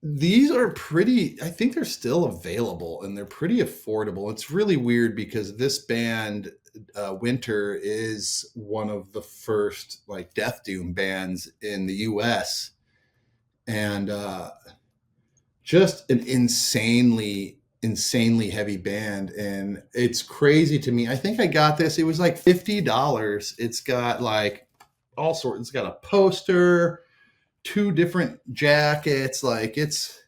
These are pretty, I think they're still available and they're pretty affordable. It's really weird because this band, Winter, is one of the first like death doom bands in the US. And just an insanely heavy band. And it's crazy to me. I think I got this, it was like $50. It's got like all sorts, it's got a poster, 2 different jackets. Like it's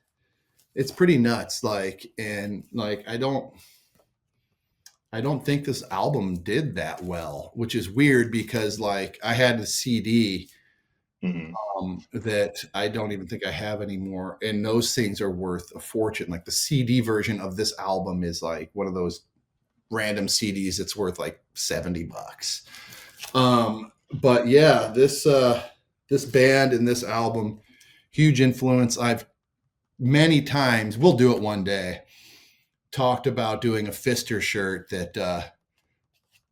pretty nuts. Like, and like, I don't think this album did that well, which is weird because like I had a CD that I don't even think I have anymore. And those things are worth a fortune. Like the CD version of this album is like one of those random CDs that's worth like $70. But yeah, this band and this album, huge influence. I've many times, we'll do it one day, talked about doing a Fister shirt that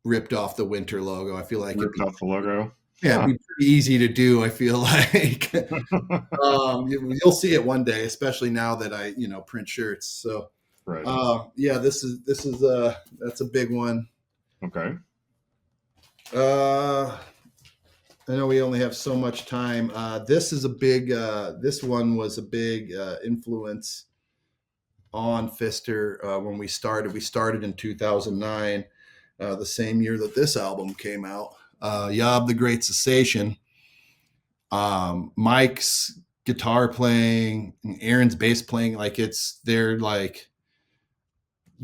ripped off the Winter logo. I feel like ripped off the logo. Yeah, it'd be pretty easy to do, I feel like. You'll see it one day, especially now that I, print shirts. So right. Yeah, this is that's a big one. Okay. I know we only have so much time. This one was a big influence on Fister when we started. We started in 2009, the same year that this album came out. Yob the Great Cessation. Mike's guitar playing and Aaron's bass playing, like they're like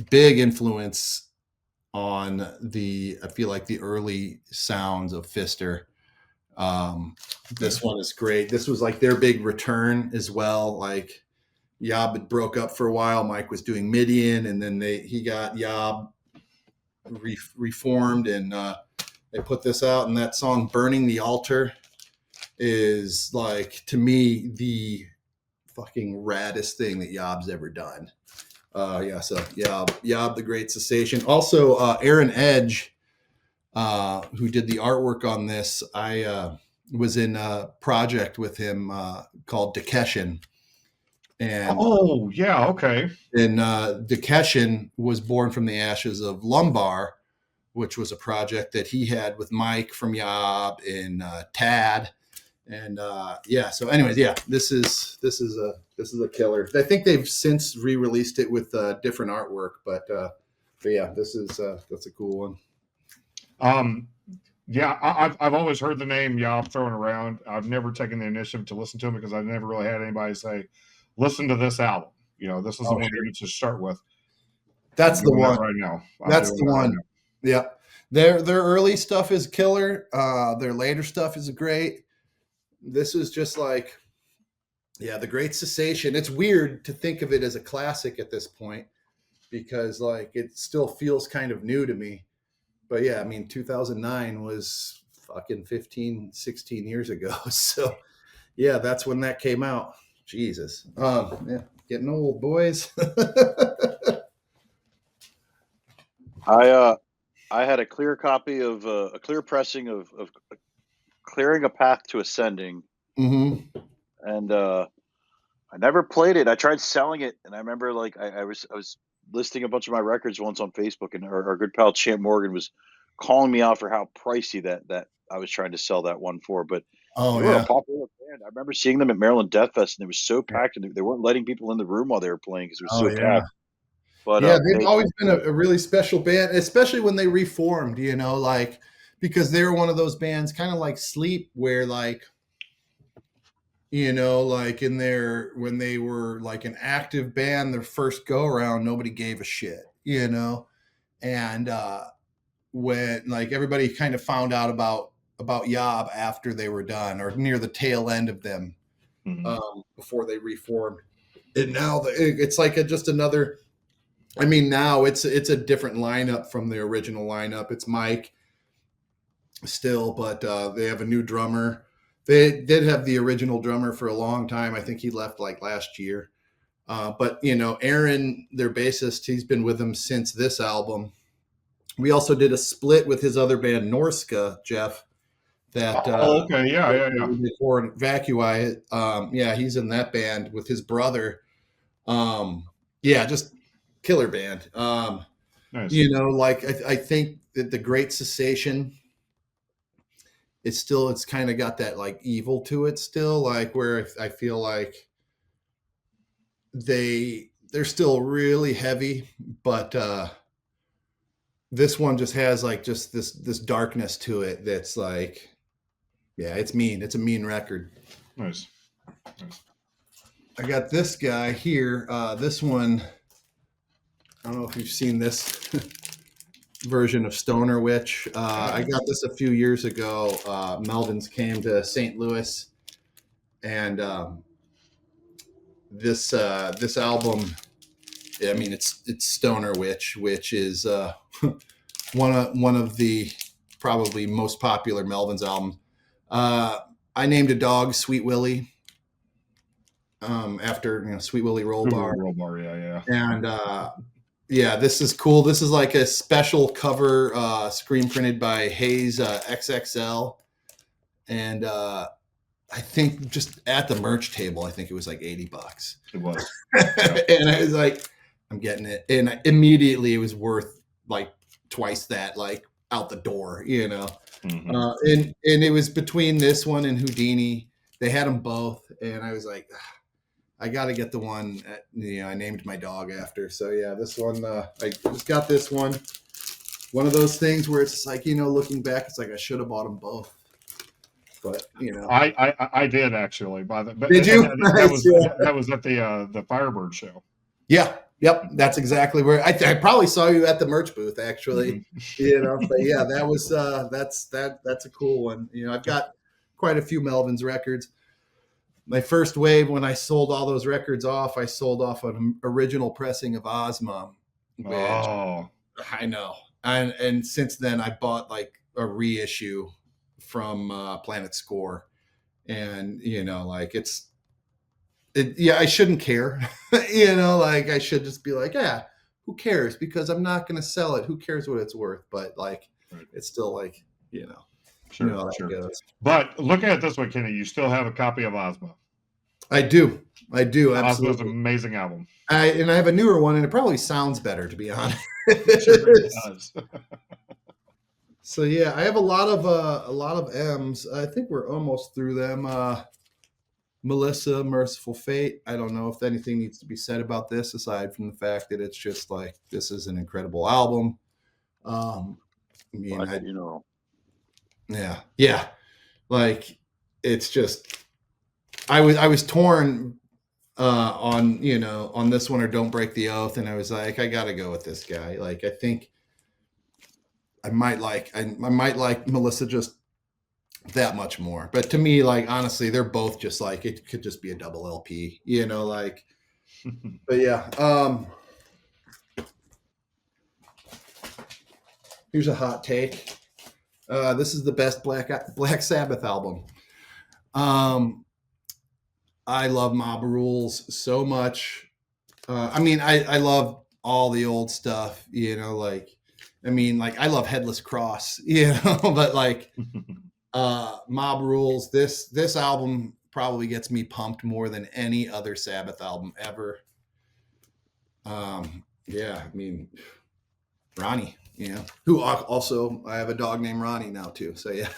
big influence on I feel like the early sounds of Fister. This one is great. This was like their big return as well. Like Yob had broke up for a while. Mike was doing Midian, and then he got Yob reformed, and they put this out. And that song "Burning the Altar" is like, to me, the fucking raddest thing that Yob's ever done. So Yob the Great Cessation. Also, Aaron Edge, who did the artwork on this, I was in a project with him called Dekeshin. And oh yeah, okay. And Dekeshin was born from the ashes of Lumbar, which was a project that he had with Mike from Yob and Tad. And so anyways, this is a killer. I think they've since re-released it with different artwork, but yeah, that's a cool one. I've always heard the name Yob thrown around. I've never taken the initiative to listen to him because I've never really had anybody say, listen to this album. This is the one you need to start with. That's the one right now. That's the one. Yeah. Their early stuff is killer. Their later stuff is great. This is just like, the Great Cessation. It's weird to think of it as a classic at this point because like it still feels kind of new to me. But yeah, I mean, 2009 was fucking 15, 16 years ago. So yeah, that's when that came out. Jesus. Getting old, boys. I had a clear copy of a clear pressing of Clearing a Path to Ascending. Mm-hmm. And I never played it. I tried selling it, and I remember like I was listing a bunch of my records once on Facebook, and our good pal Champ Morgan was calling me out for how pricey that I was trying to sell that one for. But they were a popular band. I remember seeing them at Maryland Death Fest, and it was so packed, and they weren't letting people in the room while they were playing because it was so packed. But they've always been a really special band, especially when they reformed. Like because they were one of those bands, kind of like Sleep, where like, you know, like when they were like an active band, their first go around, nobody gave a shit, you know, and when like everybody kind of found out about Yob after they were done or near the tail end of them, before they reformed. And now it's like just another. I mean, now it's a different lineup from the original lineup. It's Mike still, but they have a new drummer. They did have the original drummer for a long time. I think he left like last year. But you know, Aaron, their bassist, he's been with them since this album. We also did a split with his other band, Norska, Jeff. That okay, yeah. Before Vacui, yeah, he's in that band with his brother. Yeah, just killer band. Nice. You know, like I think that the Great Cessation, it's kind of got that like evil to it still, like where I feel like they're still really heavy, but this one just has like just this darkness to it that's like, yeah, it's mean. It's a mean record. Nice. I got this guy here. This one, I don't know if you've seen this version of Stoner Witch. I got this a few years ago. Melvins came to St. Louis, and this album, I mean, it's Stoner Witch, which is one of the probably most popular Melvins albums. I named a dog Sweet Willie, after Sweet Willie Roll Bar. Roll Bar, yeah. And yeah, this is cool. This is like a special cover, screen printed by Hayes XXL, and I think just at the merch table, I think it was like $80. It was, and I was like, I'm getting it, and immediately it was worth like twice that, like out the door, you know. And it was between this one and Houdini. They had them both, and I was like, I got to get the one I named my dog after. So yeah, this one, I just got this one. One of those things where it's like, looking back, it's like I should have bought them both. But I did actually buy them. Did you? That was at the Firebird show. Yeah. Yep. That's exactly where I probably saw you at the merch booth, actually. But yeah, that was that's a cool one. I've got quite a few Melvins records. My first wave, when I sold all those records off, I sold off an original pressing of Ozma. Oh, I know. And since then, I bought like a reissue from Planet Score, and like I shouldn't care. Like I should just be like, yeah, who cares? Because I'm not going to sell it. Who cares what it's worth? But like, it's still like, Sure. But look at it this way, Kenny. You still have a copy of Ozma. I do. Absolutely. Ozma's an amazing album. I have a newer one, and it probably sounds better, to be honest. It does. So yeah, I have a lot of M's. I think we're almost through them. Melissa, Merciful Fate. I don't know if anything needs to be said about this aside from the fact that it's just like, this is an incredible album. Yeah. Like, it's just, I was torn on this one or Don't Break the Oath, and I was like, I gotta go with this guy. Like, I think I might like Melissa just that much more. But to me, like, honestly, they're both just like, it could just be a double LP, like. But yeah, here's a hot take. This is the best Black Sabbath album. I love Mob Rules so much. I love all the old stuff, like, I love Headless Cross, but like, Mob Rules, this album probably gets me pumped more than any other Sabbath album ever. Ronnie, who also, I have a dog named Ronnie now too. So yeah,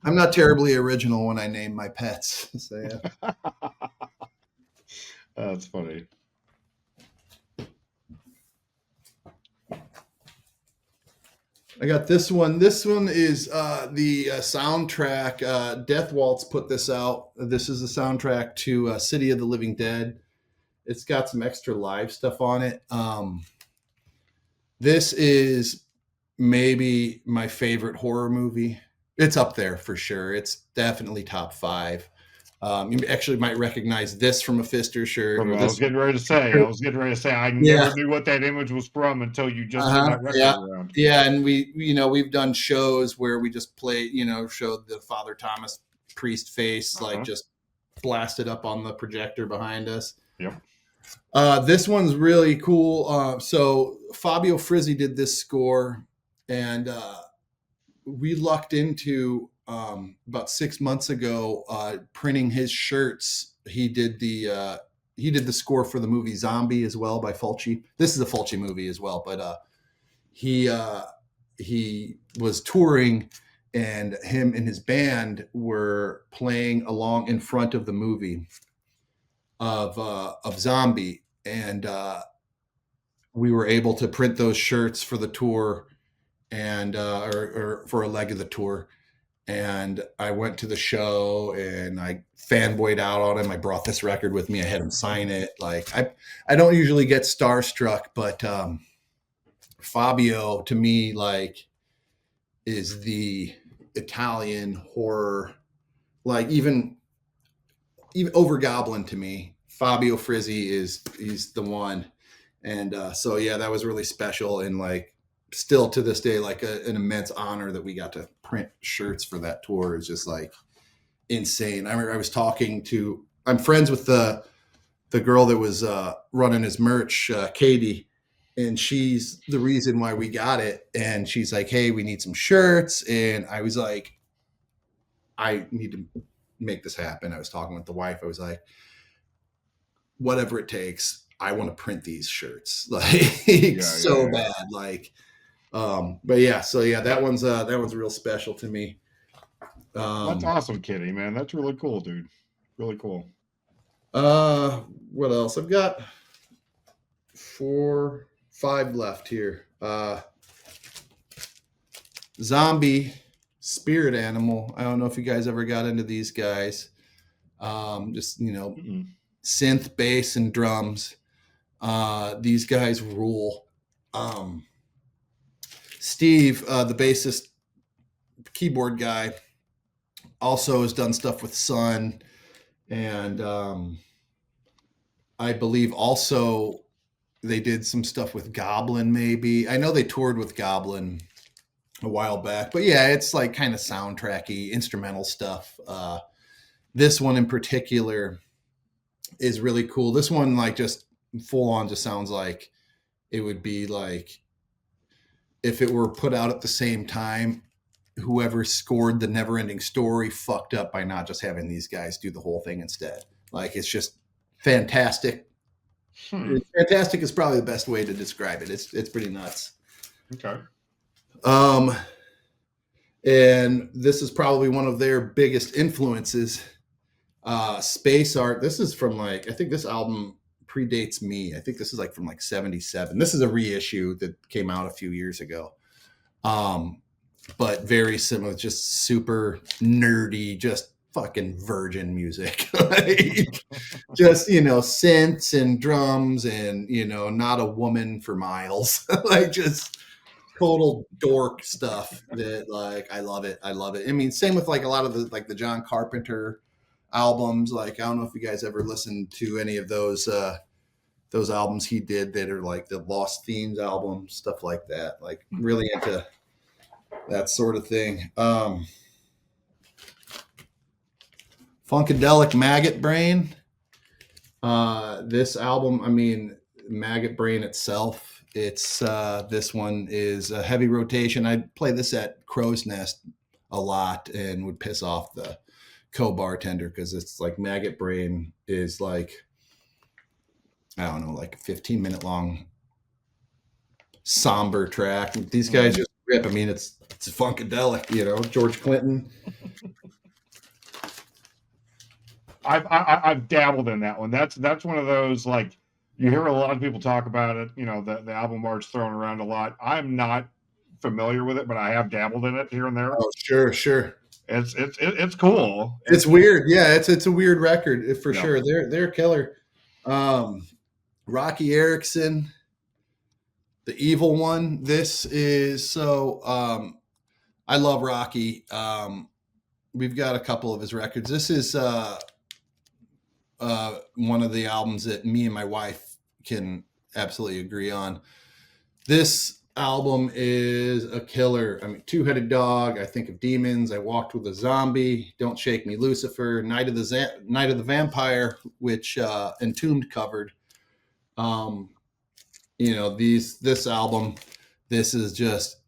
I'm not terribly original when I name my pets. So yeah. That's funny. I got this one. This one is the soundtrack. Death Waltz put this out. This is the soundtrack to City of the Living Dead. It's got some extra live stuff on it. This is maybe my favorite horror movie. It's up there for sure. It's definitely top 5. You actually might recognize this from a Fister shirt. I was getting ready to say. I never knew what that image was from until you just turned that record around. Yeah, and we've done shows where we just play, showed the Father Thomas priest face, like just blasted up on the projector behind us. Yep. This one's really cool. So Fabio Frizzi did this score, and we lucked into about 6 months ago printing his shirts. He did the score for the movie Zombie as well by Fulci. This is a Fulci movie as well, but he was touring, and him and his band were playing along in front of the movie of Zombie, and we were able to print those shirts for the tour, and or for a leg of the tour. And I went to the show and I fanboyed out on him. I brought this record with me. I had him sign it. Like I don't usually get starstruck, but Fabio to me like is the Italian horror, like even over Goblin to me. Fabio Frizzi he's the one. And so yeah, that was really special, and like still to this day, like an immense honor that we got to print shirts for that tour is just like insane. I remember I was I'm friends with the girl that was running his merch, Katie, and she's the reason why we got it. And she's like, hey, we need some shirts. And I was like, I need to make this happen. I was talking with the wife. I was like, whatever it takes, I want to print these shirts like bad. Like, but yeah, so yeah, that one's real special to me. That's awesome, Kitty, man. That's really cool, dude. Really cool. What else? I've got 4, 5 left here. Zombie, Spirit Animal. I don't know if you guys ever got into these guys. Just synth, bass, and drums. These guys rule. Steve, the bassist, keyboard guy, also has done stuff with Sun, and I believe also they did some stuff with Goblin. Maybe I know they toured with Goblin a while back, but yeah, it's like kind of soundtracky, instrumental stuff. This one in particular is really cool. This one, like, just full on, just sounds like it would be like if it were put out at the same time, whoever scored the Neverending Story fucked up by not just having these guys do the whole thing instead. Like, it's just fantastic. Fantastic is probably the best way to describe it. It's pretty nuts. Okay. And this is probably one of their biggest influences. Space Art. This is from like, I think this album predates me. I think this is like from like 77. This is a reissue that came out a few years ago. But very similar, just super nerdy, just fucking virgin music. Like, just, synths and drums and, Not a Woman for Miles. Like, just total dork stuff that, like, I love it. I mean, same with like a lot of the John Carpenter albums. Like, I don't know if you guys ever listened to any of those albums he did that are like the Lost Themes album, stuff like that. Like, really into that sort of thing. Funkadelic Maggot Brain. This album, I mean, Maggot Brain itself, it's this one is a heavy rotation. I play this at Crow's Nest a lot and would piss off the co-bartender because it's like Maggot Brain is like, I don't know, like a 15-minute long somber track. These guys just rip. I mean, it's funkadelic, George Clinton. I've dabbled in that one. That's one of those, like, you hear a lot of people talk about it. The album art's thrown around a lot. I'm not familiar with it, but I have dabbled in it here and there. Oh, sure. It's cool. It's weird. Yeah, it's a weird record for Yeah. sure. They're killer. Rocky Erickson, the evil one. This is so. I love Rocky. We've got a couple of his records. This is one of the albums that me and my wife can absolutely agree on. This album is a killer. I mean, Two-Headed Dog, I Think of Demons, I Walked with a Zombie, Don't Shake Me Lucifer, Night of the Vampire, which Entombed covered. This album, this is just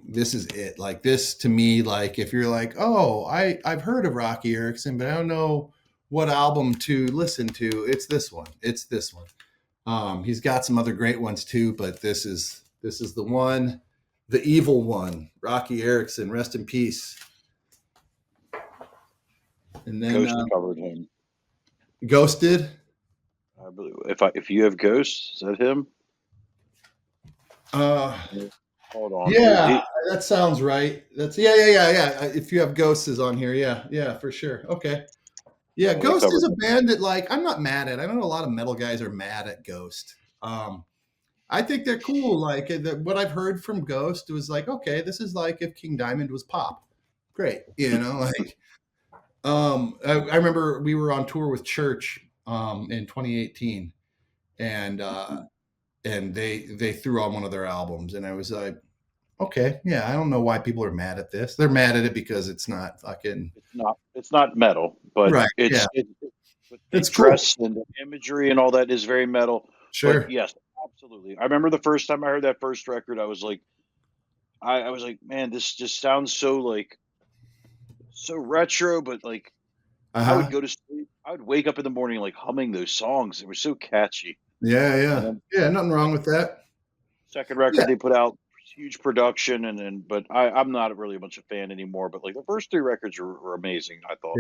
this is it. Like, this to me, like, if you're like, oh, I've heard of Rocky Erickson, but I don't know what album to listen to, it's this one. He's got some other great ones too, but this is the one, the evil one, Rocky Erickson, rest in peace. And then Ghost covered him. Ghosted. I believe if you have Ghosts, is that him? Hold on. Yeah, that sounds right. That's yeah. If you have Ghosts is on here, yeah, for sure. Okay. Yeah, Ghost is a band that, like, I'm not mad at. I know a lot of metal guys are mad at Ghost. I think they're cool. Like, what I've heard from Ghost was like, okay, this is like if King Diamond was pop. Great, like. I remember we were on tour with Church in 2018, and they threw on one of their albums, and I was like, okay, yeah, I don't know why people are mad at this. They're mad at it because it's not fucking. It's not metal, but right, it's dress cool. And the imagery and all that is very metal. Sure. But yes, absolutely. I remember the first time I heard that first record, I was like, man, this just sounds so retro, but like I would go to sleep. I would wake up in the morning like humming those songs. They were so catchy. Yeah. Nothing wrong with that. Second record they put out, huge production, but I'm not really much a fan anymore. But like the first three records were amazing, I thought.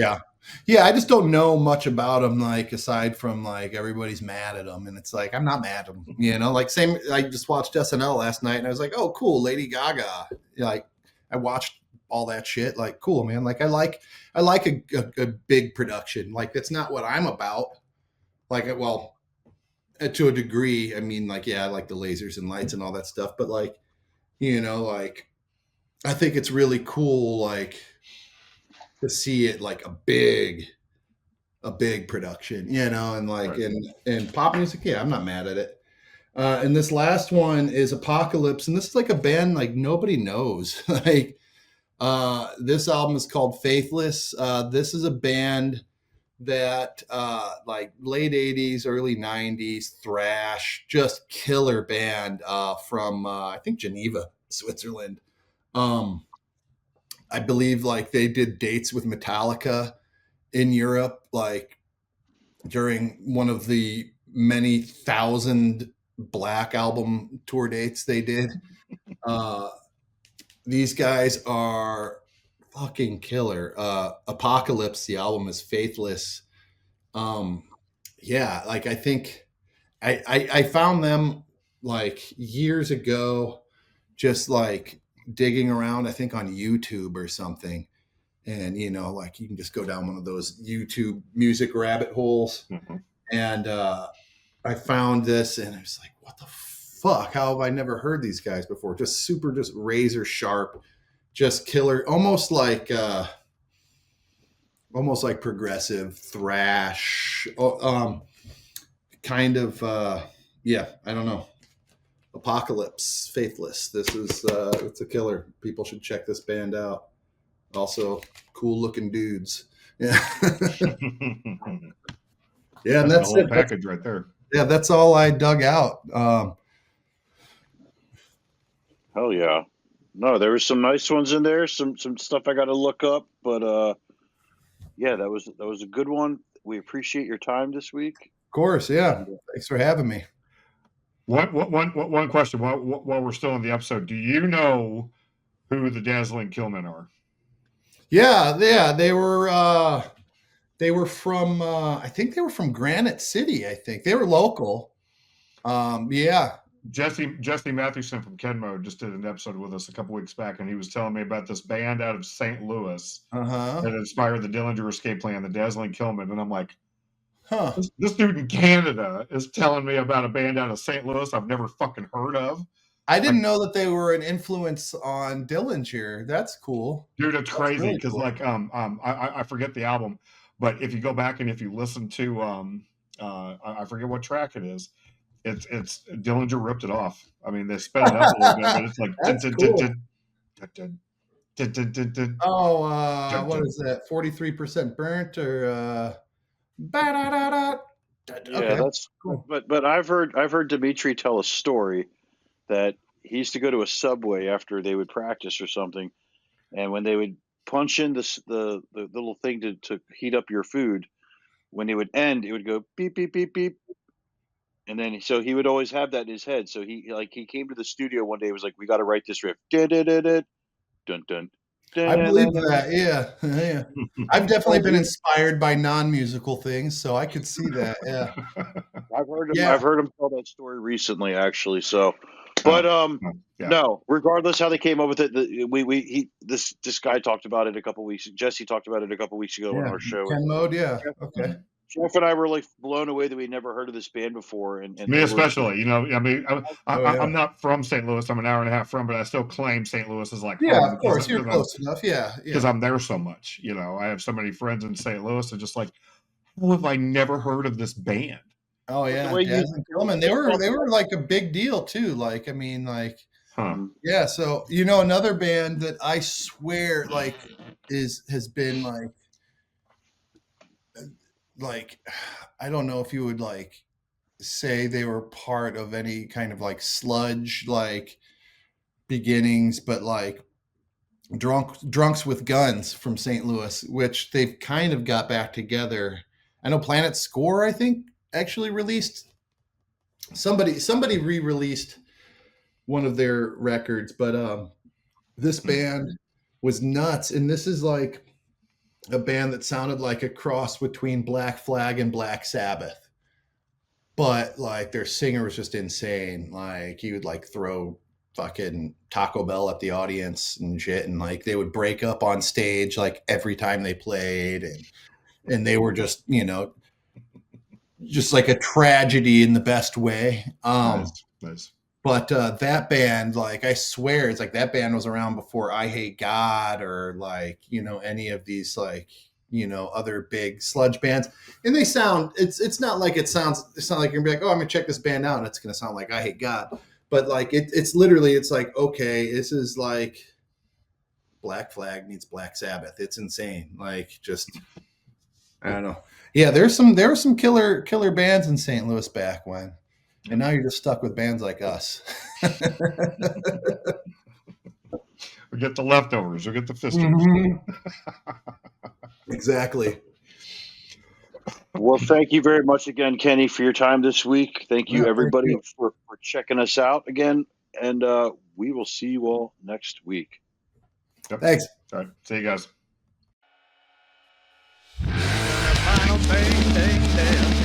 Yeah. I just don't know much about them, like, aside from like everybody's mad at them, and it's like I'm not mad at them. Like, same. I just watched SNL last night, and I was like, oh, cool, Lady Gaga. Like, I watched all that shit. Like, cool, man. Like, I like a big production. Like, that's not what I'm about. Like, well, to a degree. I mean, like, yeah, I like the lasers and lights and all that stuff, but like, like, I think it's really cool, like, to see it like a big production, and like, right. and pop music. Yeah, I'm not mad at it. And this last one is Apocalypse, and this is like a band like nobody knows. Like, this album is called Faithless. This is a band that like late 80s, early 90s thrash, just killer band from I think Geneva, Switzerland. I believe like they did dates with Metallica in Europe, like during one of the many thousand Black Album tour dates they did. These guys are fucking killer. Apocalypse, the album is Faithless. Yeah, like, I think I found them like years ago, just like digging around, I think on YouTube or something. And, like, you can just go down one of those YouTube music rabbit holes. Mm-hmm. And I found this, and I was like, what the fuck? How have I never heard these guys before? Just super, just razor sharp, just killer, almost like progressive thrash, kind of, yeah, I don't know. Apocalypse, Faithless. This is, it's a killer. People should check this band out. Also, cool looking dudes. Yeah. Yeah, and that's the whole package right there. Yeah, that's all I dug out. Hell yeah. No, there were some nice ones in there, some stuff I got to look up, but yeah, that was a good one. We appreciate your time this week. Of course, yeah. Thanks for having me. One question while we're still in the episode. Do you know who the Dazzling Killmen are? Yeah, they were from I think they were from Granite City. I think they were local. Yeah, Jesse Mathewson from Kenmo just did an episode with us a couple weeks back, and he was telling me about this band out of St. Louis that inspired the Dillinger Escape Plan, the Dazzling Killmen. And I'm like, this dude in Canada is telling me about a band out of St. Louis I've never fucking heard of. I didn't know that they were an influence on Dillinger. That's cool. Dude, it's crazy because really cool. I forget the album, but if you go back and if you listen to I forget what track it is, it's Dillinger ripped it off. I mean, they sped it up a little bit, but it's like what is that? 43% burnt or yeah, that's cool. But I've heard Dimitri tell a story that he used to go to a Subway after they would practice or something, and when they would punch in the little thing to heat up your food, when it would end, it would go beep beep beep beep, and then so he would always have that in his head. So he came to the studio one day, was like, "We got to write this riff." Dun dun. I believe that. Yeah. I've definitely been inspired by non-musical things, so I could see that. Yeah. I've heard him tell that story recently, actually. So, but no, regardless how they came up with it, this guy talked about it a couple weeks. Jesse talked about it a couple weeks ago on our show. Ken Mode, yeah. Okay. Jeff and I were like blown away that we'd never heard of this band before, and me especially. You know, I mean, I'm not from St. Louis. I'm an hour and a half from, but I still claim St. Louis is like home. Of course, you're close enough. Yeah, because I'm there so much. You know, I have so many friends in St. Louis, and just like, how have I never heard of this band? Oh yeah, they were like a big deal too. Like, I mean, like, yeah. So another band that I swear like has been like I don't know if you would like say they were part of any kind of like sludge like beginnings, but like Drunks with Guns from St. Louis, which they've kind of got back together. I know Planet Score, I think, actually released somebody re-released one of their records, but this band was nuts, and this is like a band that sounded like a cross between Black Flag and Black Sabbath, but like their singer was just insane. Like he would like throw fucking Taco Bell at the audience and shit, and like they would break up on stage like every time they played, and they were just just like a tragedy in the best way. Nice. But that band, like I swear, it's like that band was around before I Hate God or like any of these like other big sludge bands. And they sound it's not like it sounds. It's not like you're gonna be like, oh, I'm gonna check this band out and it's gonna sound like I Hate God. But like it's literally it's like, okay, this is like Black Flag meets Black Sabbath. It's insane. Like just I don't know. Yeah, there were some killer bands in St. Louis back when. And now you're just stuck with bands like us. We get the leftovers. We get the fisters. Mm-hmm. Exactly. Well, thank you very much again, Kenny, for your time this week. Thank you, everybody, for checking us out again. And we will see you all next week. Yep. Thanks. All right. See you guys. Final thing,